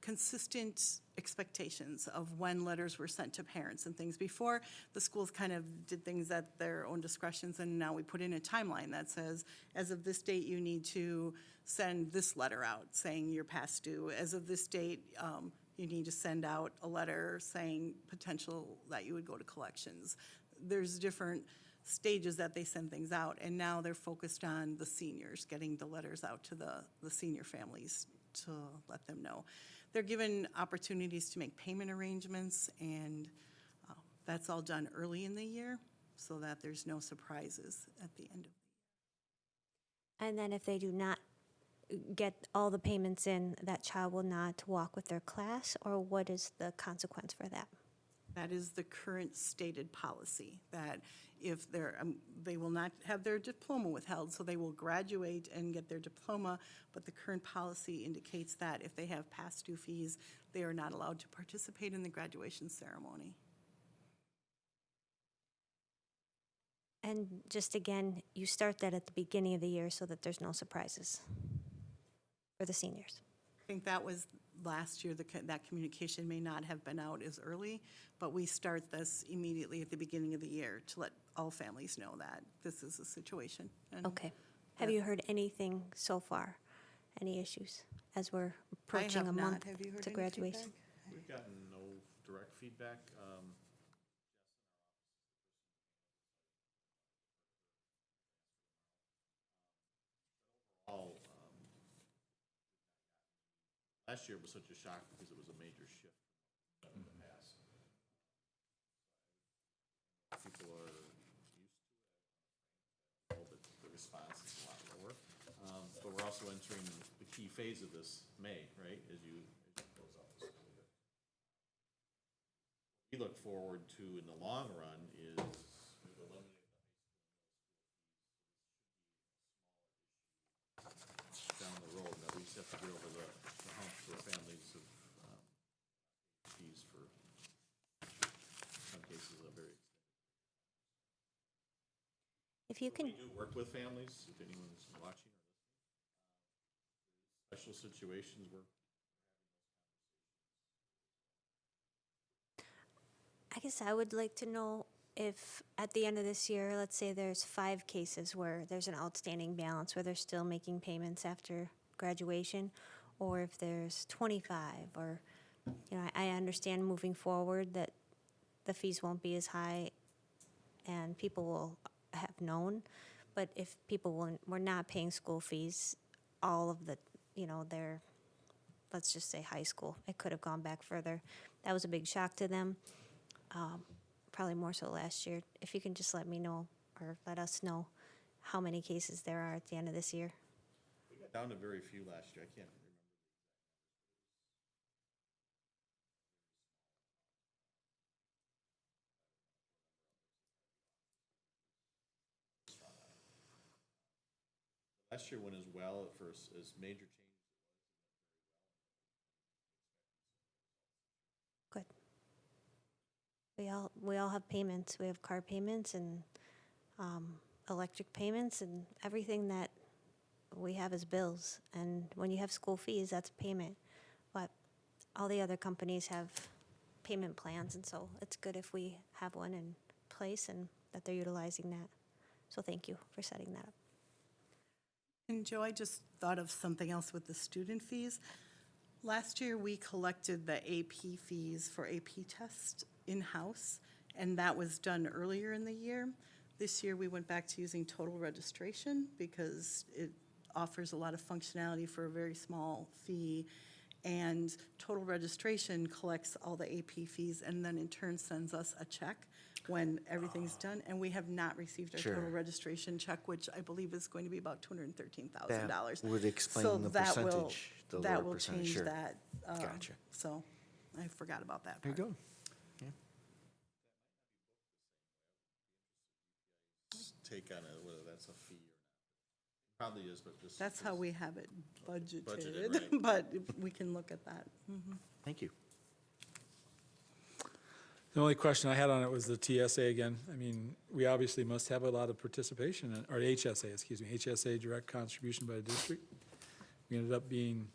consistent expectations of when letters were sent to parents and things. Before, the schools kind of did things at their own discretions, and now we put in a timeline that says, as of this date, you need to send this letter out saying you're past due. As of this date, you need to send out a letter saying potential that you would go to collections. There's different stages that they send things out, and now they're focused on the seniors, getting the letters out to the senior families to let them know. They're given opportunities to make payment arrangements, and that's all done early in the year so that there's no surprises at the end of the year. And then if they do not get all the payments in, that child will not walk with their class, or what is the consequence for that? That is the current stated policy, that if they're, they will not have their diploma withheld, so they will graduate and get their diploma, but the current policy indicates that if they have past due fees, they are not allowed to participate in the graduation ceremony. And just again, you start that at the beginning of the year so that there's no surprises for the seniors. I think that was last year, that communication may not have been out as early, but we start this immediately at the beginning of the year to let all families know that this is the situation. And Okay. Have you heard anything so far? Any issues as we're I approaching a have not. month Have you heard to any graduation? feedback? We've gotten no direct feedback. All, last year was such a shock because it was a major shift from the past. People are used to it, but the response is a lot lower. But we're also entering the key phase of this May, right, as you close out the school year. We look forward to in the long run is we've eliminated down the road, that we just have to get over the hump for families of fees for some cases a very extended. If you can, We do work with families, if anyone's watching or listening. Special situations where I guess I would like to know if at the end of this year, let's say there's 5 cases where there's an outstanding balance, where they're still making payments after graduation, or if there's 25, or, you know, I understand moving forward that the fees won't be as high and people will have known, but if people were not paying school fees, all of the, you know, their, let's just say high school, it could have gone back further. That was a big shock to them. Probably more so last year. If you can just let me know, or let us know, how many cases there are at the end of this year. we got down to very few last year, I can't remember. Last year went as well at first as major changes. Good. We all have payments. We have car payments and electric payments and everything that we have as bills. And when you have school fees, that's a payment. But all the other companies have payment plans, and so it's good if we have one in place and that they're utilizing that. So thank you for setting that up. And Joe, I just thought of something else with the student fees. Last year, we collected the AP fees for AP tests in-house, and that was done earlier in the year. This year, we went back to using total registration because it offers a lot of functionality for a very small fee. And total registration collects all the AP fees and then in turn sends us a check when everything's done. And we have not received our Sure. total registration check, which I believe is going to be about $213,000. That would explain So the that will- percentage, the That lower will percentage, change sure. that. Gotcha. So I forgot about that There you part. go. Take on it, whether that's a fee or not. Probably is, but just. That's how we have it Budgeted, budgeted, right. but we can look at that. Thank you. The only question I had on it was the TSA again. I mean, we obviously must have a lot of participation, or HSA, excuse me, HSA direct contribution by the district. We ended up being,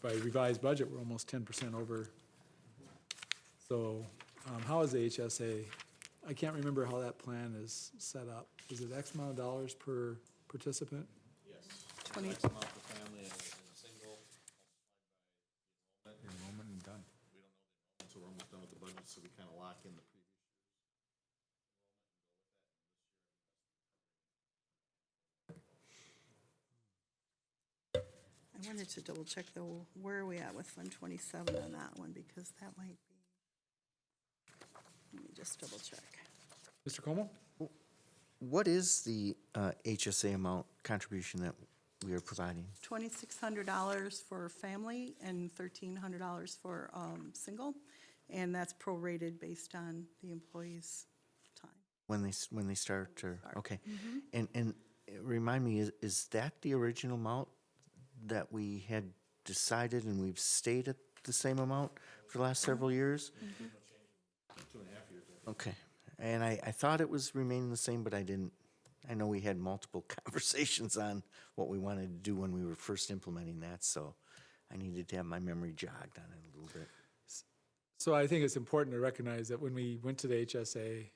by revised budget, we're almost 10% over. So how is the HSA? I can't remember how that plan is set up. Is it X amount of dollars per participant? Yes. 20 X amount for family and a single. Enrollment and done. We don't know the enrollment, so we're almost done with the budget, so we kind of lock in the previous I wanted to double check though, where are we at with Fund 27 on that one, because that might be, let me just double check. Mr. Como? What is the HSA amount contribution that we are providing? $2,600 for family and $1,300 for single, and that's prorated based on the employee's time. When they start, or, okay. And remind me, is that the original amount that we had decided and we've stayed at the same amount for the last several years? 2.5 years. Okay. And I thought it was remaining the same, but I didn't. I know we had multiple conversations on what we wanted to do when we were first implementing that, so I needed to have my memory jogged on it a little bit. So I think it's important to recognize that when we went to the HSA,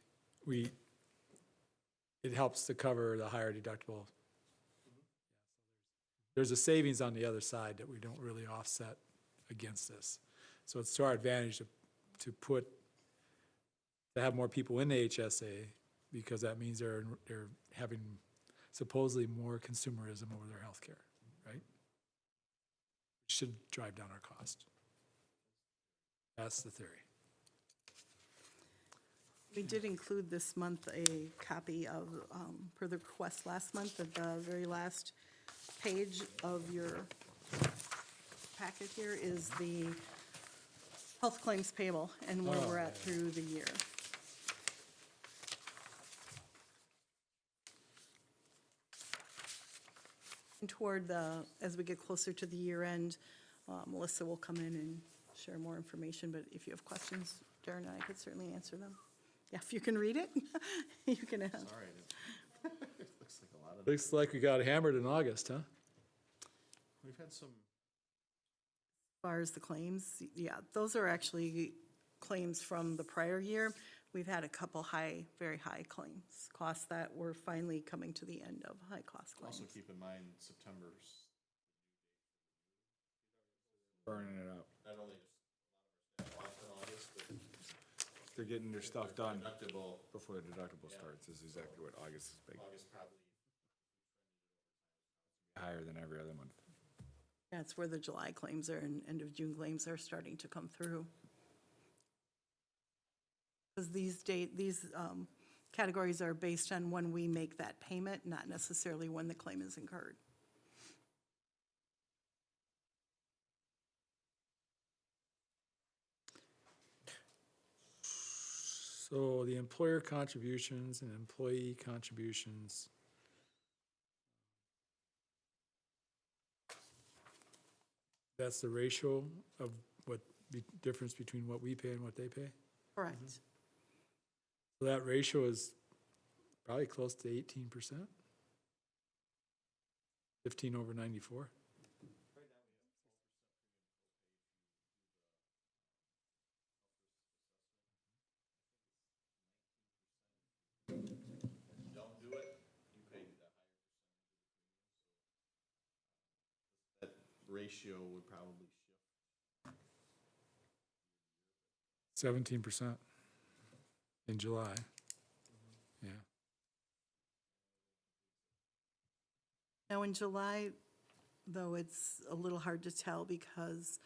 it helps to cover the higher deductible. There's a savings on the other side that we don't really offset against this. So it's to our advantage to have more people in the HSA, because that means they're having supposedly more consumerism over their health care, right? Should drive down our cost. That's the theory. We did include this month a copy of, per the request last month, at the very last page of your packet here is the health claims payable and where we're at through the year. And toward as we get closer to the year end, Melissa will come in and share more information, but if you have questions, Darren and I could certainly answer them. Yeah, if you can read it, you can ask. All right. Looks like a lot of, Looks like we got hammered in August, huh? we've had some, As far as the claims, yeah, those are actually claims from the prior year. We've had a couple very high claims, costs that were finally coming to the end of high-cost claims. also keep in mind September's, Burning it up. not only is a lot of our staff off in August, but They're getting their stuff done deductible, before the deductible starts, is exactly what August is big, August probably. higher than every other month. That's where the July claims are and end of June claims are starting to come through. Because these categories are based on when we make that payment, not necessarily when the claim is incurred. So the employer contributions and employee contributions. That's the ratio of difference between what we pay and what they pay? Correct. So that ratio is probably close to 18%. 15 over 94. Don't do it, you pay the higher percentage of the premium, so that ratio would probably shift. 17% in July. Yeah. Now, in July, though, it's a little hard to tell because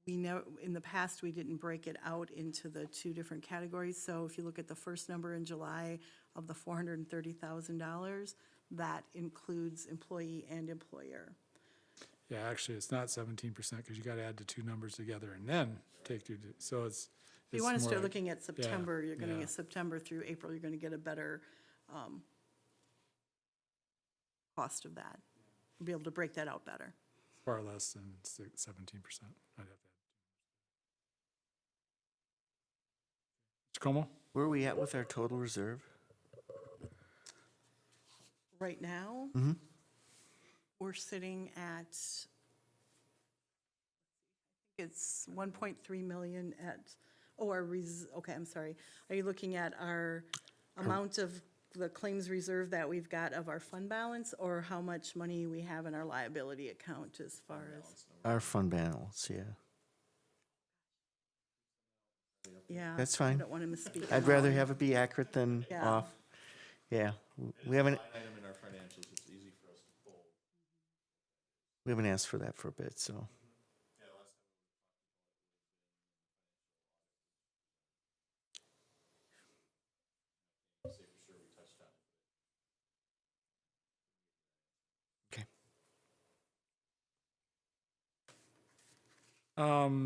we know, in the past, we didn't break it out into the two different categories. So if you look at the first number in July of the $430,000, that includes employee and employer. Yeah, actually, it's not 17% because you got to add the two numbers together and then take two, so it's. If you want to it's more start like- looking at September, you're going to yeah. get September through April, you're going to get a better cost of that. You'll be able to break that out better. Far less than 17%. I'd have to add. Mr. Como? Where are we at with our total reserve? Right now, we're sitting at, it's 1.3 million at, okay, I'm sorry. Are you looking at our amount of the claims reserve that we've got of our fund balance, or how much money we have in our liability account as far as? Our fund balance, yeah. Yeah. That's fine. I don't want to misspeak. I'd on rather that. have it be accurate than Yeah. off. Yeah, we haven't, Line item in our financials, it's easy for us to pull. we haven't asked for that for a bit, so. Say for sure we touched on it. Okay.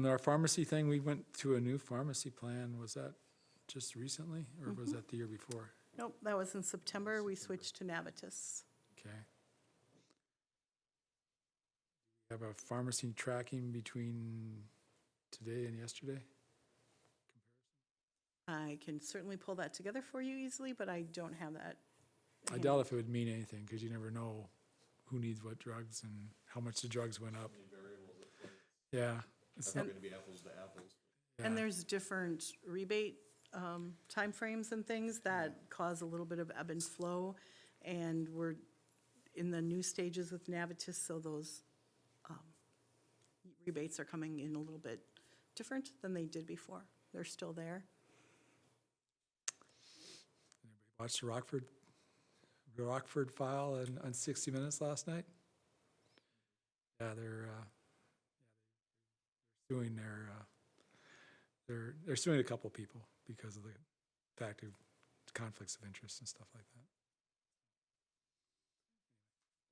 Our pharmacy thing, we went to a new pharmacy plan. Was that just recently or was that the year before? Nope, that was in September. We switched to Navitus. Okay. Have a pharmacy tracking between today and yesterday? I can certainly pull that together for you easily, but I don't have that. I doubt if it would mean anything because you never know who needs what drugs and how much the drugs went up. Yeah. It's not, Going to be apples to apples. And yeah. there's different rebate timeframes and things that cause a little bit of ebb and flow. And we're in the new stages with Navitus, so those rebates are coming in a little bit different than they did before. They're still there. Watched the Rockford file on 60 Minutes last night? Yeah, they're suing they're suing a couple people because of the fact of conflicts of interest and stuff like that.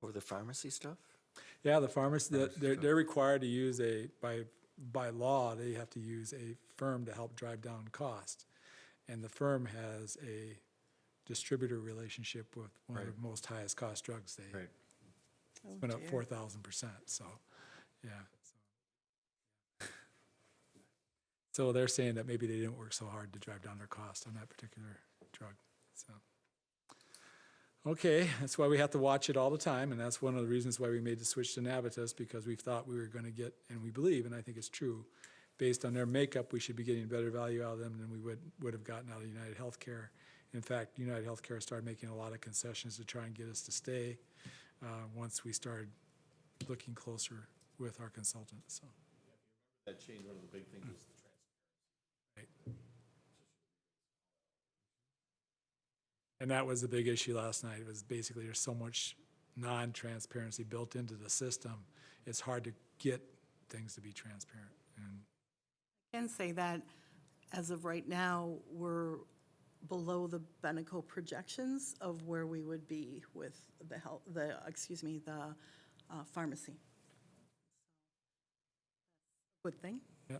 Over the pharmacy stuff? Yeah, the farmers, they're required to use by law, they have to use a firm to help drive down cost. And the firm has a distributor relationship with one of the most highest cost drugs. They Oh, went up dear. 4,000%, so, yeah. So they're saying that maybe they didn't work so hard to drive down their cost on that particular drug, so. Okay, that's why we have to watch it all the time, and that's one of the reasons why we made the switch to Navitus, because we thought we were gonna get, and we believe, and I think it's true, based on their makeup, we should be getting better value out of them than we would have gotten out of United Healthcare. In fact, United Healthcare started making a lot of concessions to try and get us to stay, once we started looking closer with our consultant, so. That change, one of the big things was the transparency. Right. And that was the big issue last night, was basically there's so much non-transparency built into the system, it's hard to get things to be transparent. And I can say that as of right now, we're below the Beneco projections of where we would be with the pharmacy. Good thing. yeah.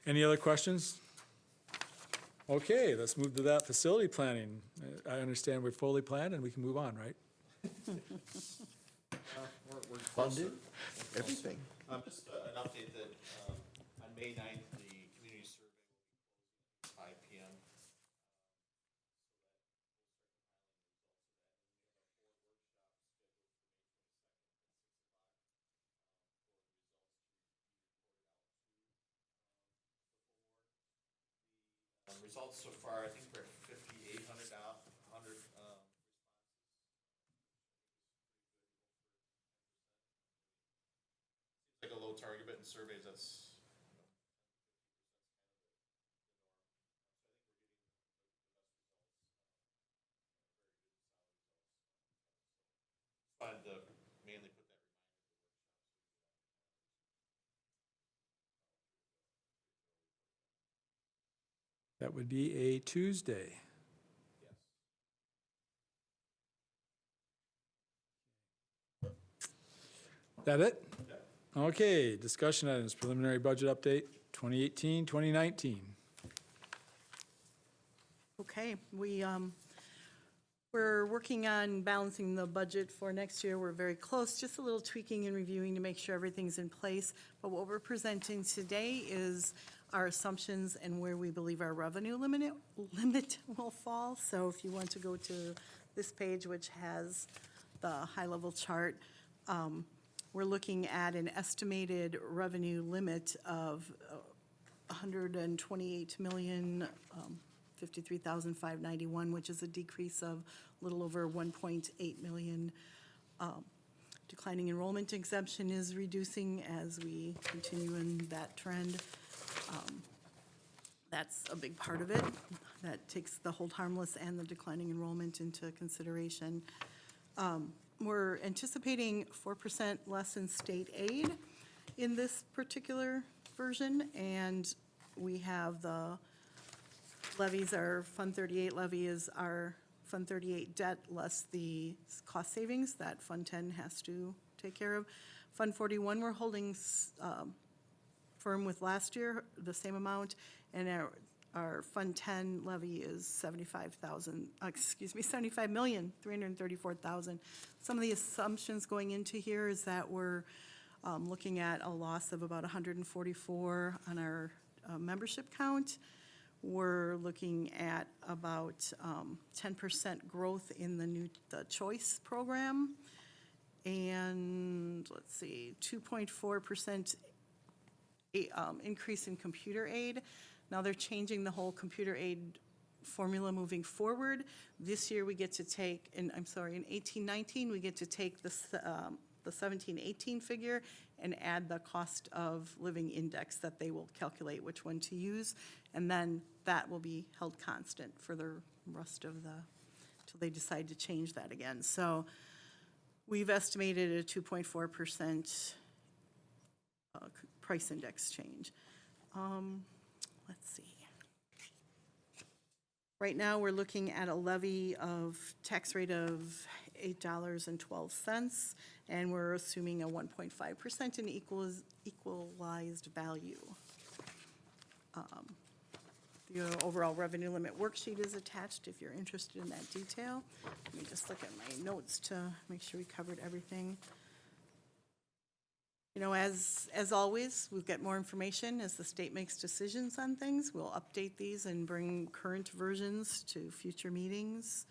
Any other questions? Okay, let's move to that facility planning. I understand we're fully planned and we can move on, right? We're Funded? Everything. Just an update that on May 9th, the community survey will be closing at 5 p.m. Results so far, I think we're at 5,800 responses. Seems like a low target, but in surveys, that's That would be a Tuesday. That it? Okay, discussion items, preliminary budget update, 2018, 2019. Okay, we're working on balancing the budget for next year. We're very close, just a little tweaking and reviewing to make sure everything's in place. But what we're presenting today is our assumptions and where we believe our revenue limit will fall. So if you want to go to this page, which has the high-level chart, we're looking at an estimated revenue limit of $128,053,591, which is a decrease of a little over 1.8 million. Declining enrollment exemption is reducing as we continue in that trend. That's a big part of it. That takes the hold harmless and the declining enrollment into consideration. We're anticipating 4% less in state aid in this particular version, and we have the levies. Our Fund 38 levy is our Fund 38 debt less the cost savings that Fund 10 has to take care of. Fund 41, we're holding firm with last year, the same amount, and our Fund 10 levy is $75,334,000. Some of the assumptions going into here is that we're looking at a loss of about 144 on our membership count. We're looking at about 10% growth in the Choice program, and let's see, 2.4% increase in computer aid. Now they're changing the whole computer aid formula moving forward. This year we get to take, in 18-19, we get to take the 17-18 figure and add the cost of living index that they will calculate which one to use. And then that will be held constant for the rest of till they decide to change that again. So we've estimated a 2.4% price index change. Let's see. Right now, we're looking at a levy of tax rate of $8.12, and we're assuming a 1.5% in equalized value. The overall revenue limit worksheet is attached if you're interested in that detail. Let me just look at my notes to make sure we covered everything. You know, as always, we'll get more information as the state makes decisions on things. We'll update these and bring current versions to future meetings.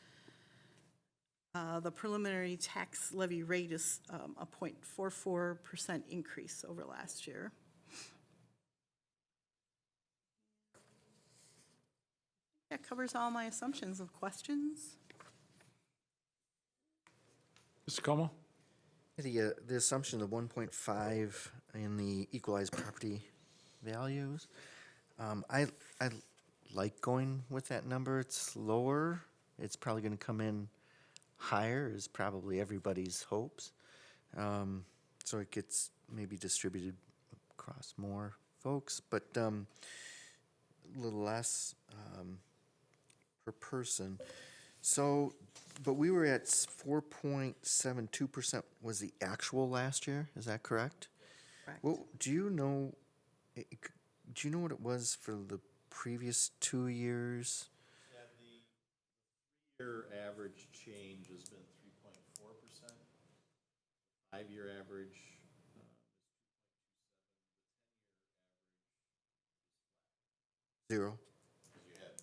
The preliminary tax levy rate is a 0.44% increase over last year. That covers all my assumptions. Of questions? Mr. Como? The assumption of 1.5 in the equalized property values, I like going with that number. It's lower. It's probably going to come in higher is probably everybody's hopes. So it gets maybe distributed across more folks, but a little less per person. So, but we were at 4.72% was the actual last year. Is that correct? Correct. Well, do you know what it was for the previous 2 years? Yeah, the 3-year average change has been 3.4%. 5-year average Zero. you had.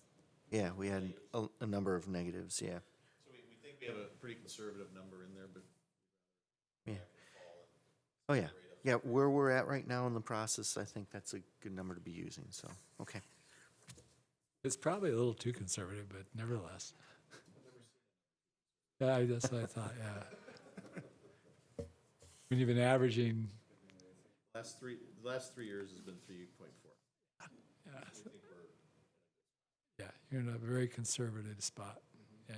Yeah, we had a number of negatives, yeah. So we think we have a pretty conservative number in there, but Yeah. Oh, yeah. Yeah, where we're at right now in the process, I think that's a good number to be using, so, okay. It's probably a little too conservative, but nevertheless. Yeah, that's what I thought, yeah. When you've been averaging, the last 3 years has been 3.4. yeah, yeah, you're in a very conservative spot, yeah.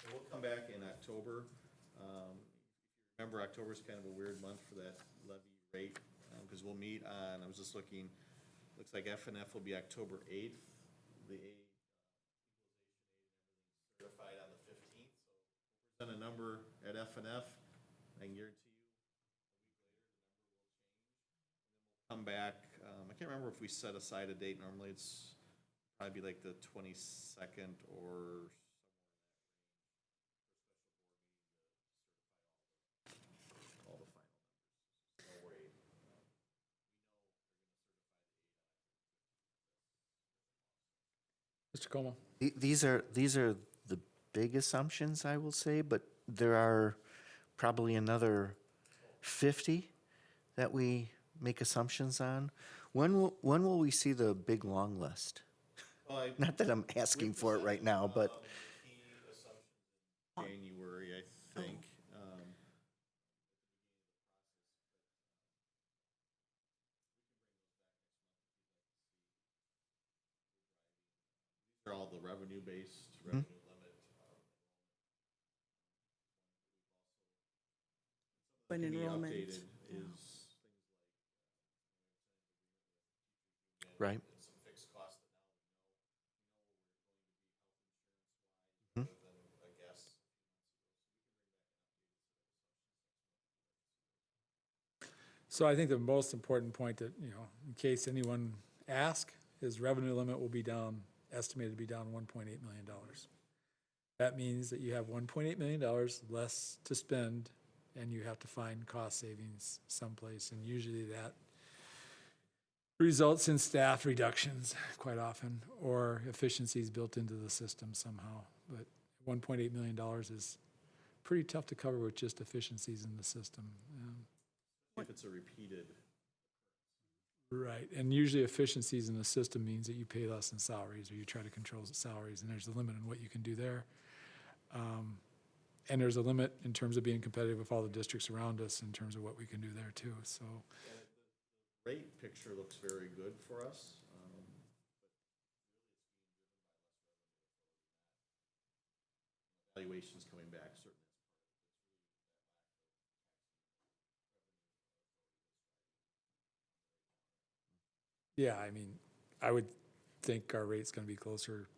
And we'll come back in October. If you remember, October's kind of a weird month for that levy rate because we'll meet on, I was just looking, looks like F and F will be October 8th. The certified on the 15th, so we'll present a number at F and F. I can guarantee you, a week later, the number will change. And then we'll come back, I can't remember if we set aside a date. Normally it's probably be like the 22nd or somewhere in that range for a special board meeting to certify all the final numbers. No way. Mr. Como? These are the big assumptions, I will say, but there are probably another 50 that we make assumptions on. When will we see the big long list? Well, Not that I'm asking for it right now, but key assumptions in January, I think. They're all the revenue-based, revenue limit. When Can be enrollment. updated is right. and some fixed costs that now we know where we're going to be health insurance-wise, rather than a guess. So I think the most important point that, in case anyone asks, is revenue limit will be down, estimated to be down $1.8 million. That means that you have $1.8 million less to spend, and you have to find cost savings someplace, and usually that results in staff reductions quite often, or efficiencies built into the system somehow. But $1.8 million is pretty tough to cover with just efficiencies in the system. If it's a repeated. Right, and usually efficiencies in the system means that you pay less in salaries, or you try to control the salaries, and there's a limit on what you can do there. And there's a limit in terms of being competitive with all the districts around us in terms of what we can do there too, so. Rate picture looks very good for us. Valuations coming back, certainly. Yeah, I mean, I would think our rate's gonna be closer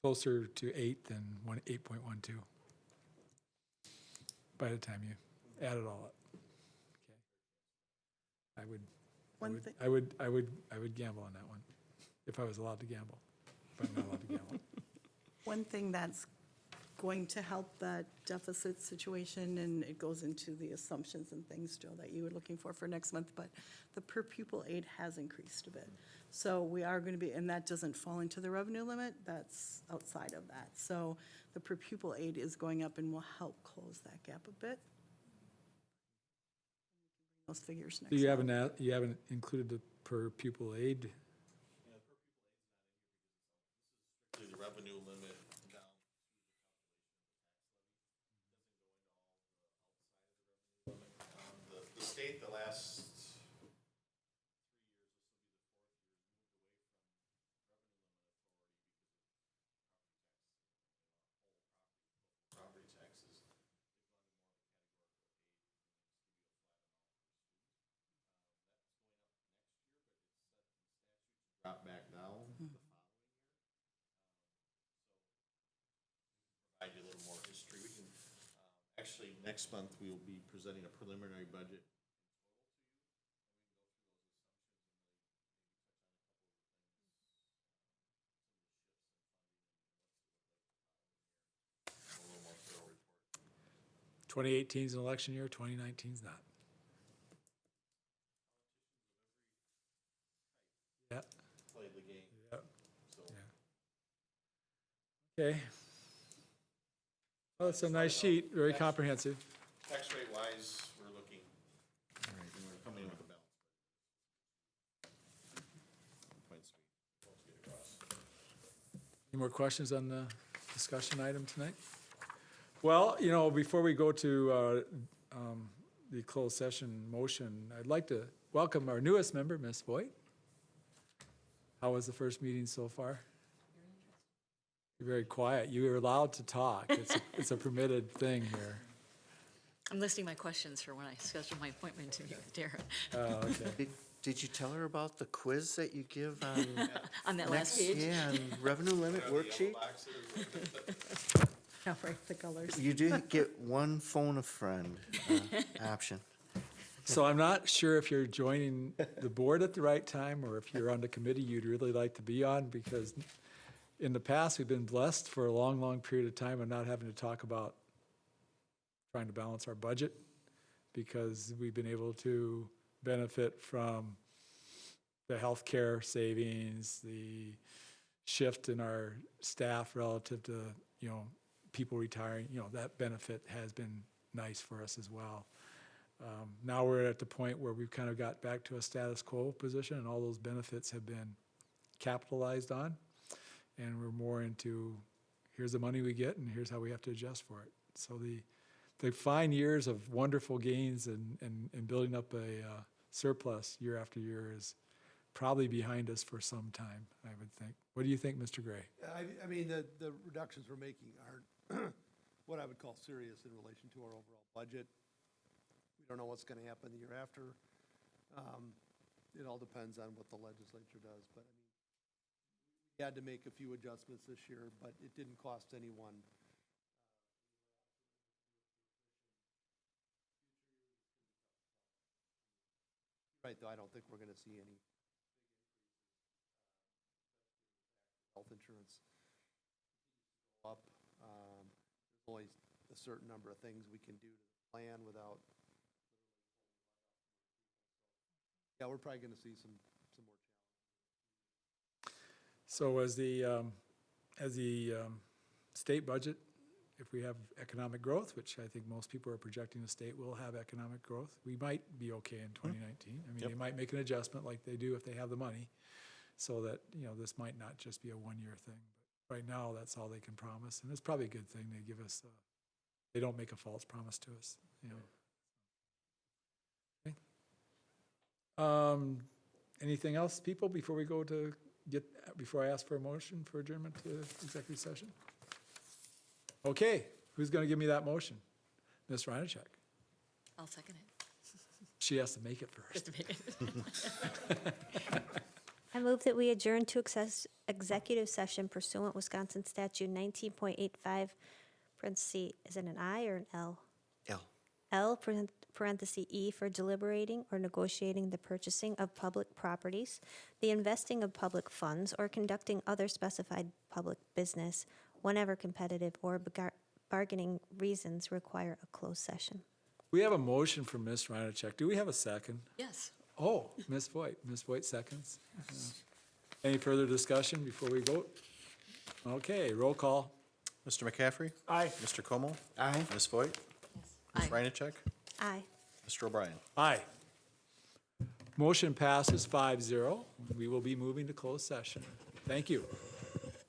to 8 than 8.12 by the time you add it all up. Okay. One thing, I would gamble on that one, if I was allowed to gamble, but I'm not allowed to gamble. one thing that's going to help that deficit situation, and it goes into the assumptions and things, Joe, that you were looking for next month, but the per pupil aid has increased a bit. So we are going to be, and that doesn't fall into the revenue limit, that's outside of that. So the per pupil aid is going up and will help close that gap a bit. Those figures next So you month. haven't included the per pupil aid? The revenue limit down. The state, the last 3 years, this will be the 4th year, moved away from revenue limit authority because of property taxes. Property taxes. They've gone to more of a categorical aid, and then give you a flat amount per student. That's going up next year, but it's set in statute to drop back down the following year. Provide you a little more history. We can, actually, next month, we will be presenting a preliminary budget a little more thorough report. 2018 is an election year, 2019 is not. Yeah, Play the game, yeah, so. yeah. Okay. Well, it's a nice sheet, very comprehensive. Tax rate wise, we're looking, and we're coming in with a balance. Points we want to get across. Any more questions on the discussion item tonight? Well, before we go to the closed session motion, I'd like to welcome our newest member, Ms. Voigt. How was the first meeting so far? You're very quiet. You are allowed to talk. It's a permitted thing here. I'm listing my questions for when I schedule my appointment to meet with Darren Oh, okay. Did you tell her about the quiz that you give on? on that last next- page. Yeah, and revenue limit worksheet? I'll write the colors. You do get one phone a friend option. So I'm not sure if you're joining the board at the right time or if you're on the committee you'd really like to be on, because in the past, we've been blessed for a long, long period of time of not having to talk about trying to balance our budget, because we've been able to benefit from the healthcare savings, the shift in our staff relative to, people retiring, that benefit has been nice for us as well. Now we're at the point where we've kind of got back to a status quo position, and all those benefits have been capitalized on. And we're more into, here's the money we get, and here's how we have to adjust for it. So the fine years of wonderful gains and building up a surplus year after year is probably behind us for some time, I would think. What do you think, Mr. Gray? I mean, the reductions we're making aren't what I would call serious in relation to our overall budget. We don't know what's going to happen the year after. It all depends on what the legislature does, but I mean, we had to make a few adjustments this year, but it didn't cost anyone. Right, though, I don't think we're going to see any health insurance go up. There's only a certain number of things we can do to plan without. Yeah, we're probably going to see some more challenges. So as the state budget, if we have economic growth, which I think most people are projecting the state will have economic growth, we might be okay in 2019. I mean, they might make an adjustment like they do if they have the money, so that, this might not just be a one-year thing. But right now, that's all they can promise, and it's probably a good thing they give us, they don't make a false promise to us, Okay. Anything else, people, before we go to before I ask for a motion for adjournment to executive session? Okay, who's going to give me that motion? Ms. Reinacek. I'll second it. She has to make it first. Just a minute. I move that we adjourn to executive session pursuant Wisconsin statute 19.85, parentheses, is it an I or an L? L. L, parentheses, E, for deliberating or negotiating the purchasing of public properties, the investing of public funds, or conducting other specified public business whenever competitive or bargaining reasons require a closed session. We have a motion from Ms. Reinacek. Do we have a second? Yes. Oh, Ms. Voigt. Ms. Voigt seconds. Any further discussion before we vote? Okay, roll call. Mr. McCaffrey? Aye. Mr. Como? Aye. Ms. Voigt? Ms. Aye. Reinacek? Aye. Mr. O'Brien? Aye. Motion passes 5-0. We will be moving to closed session. Thank you.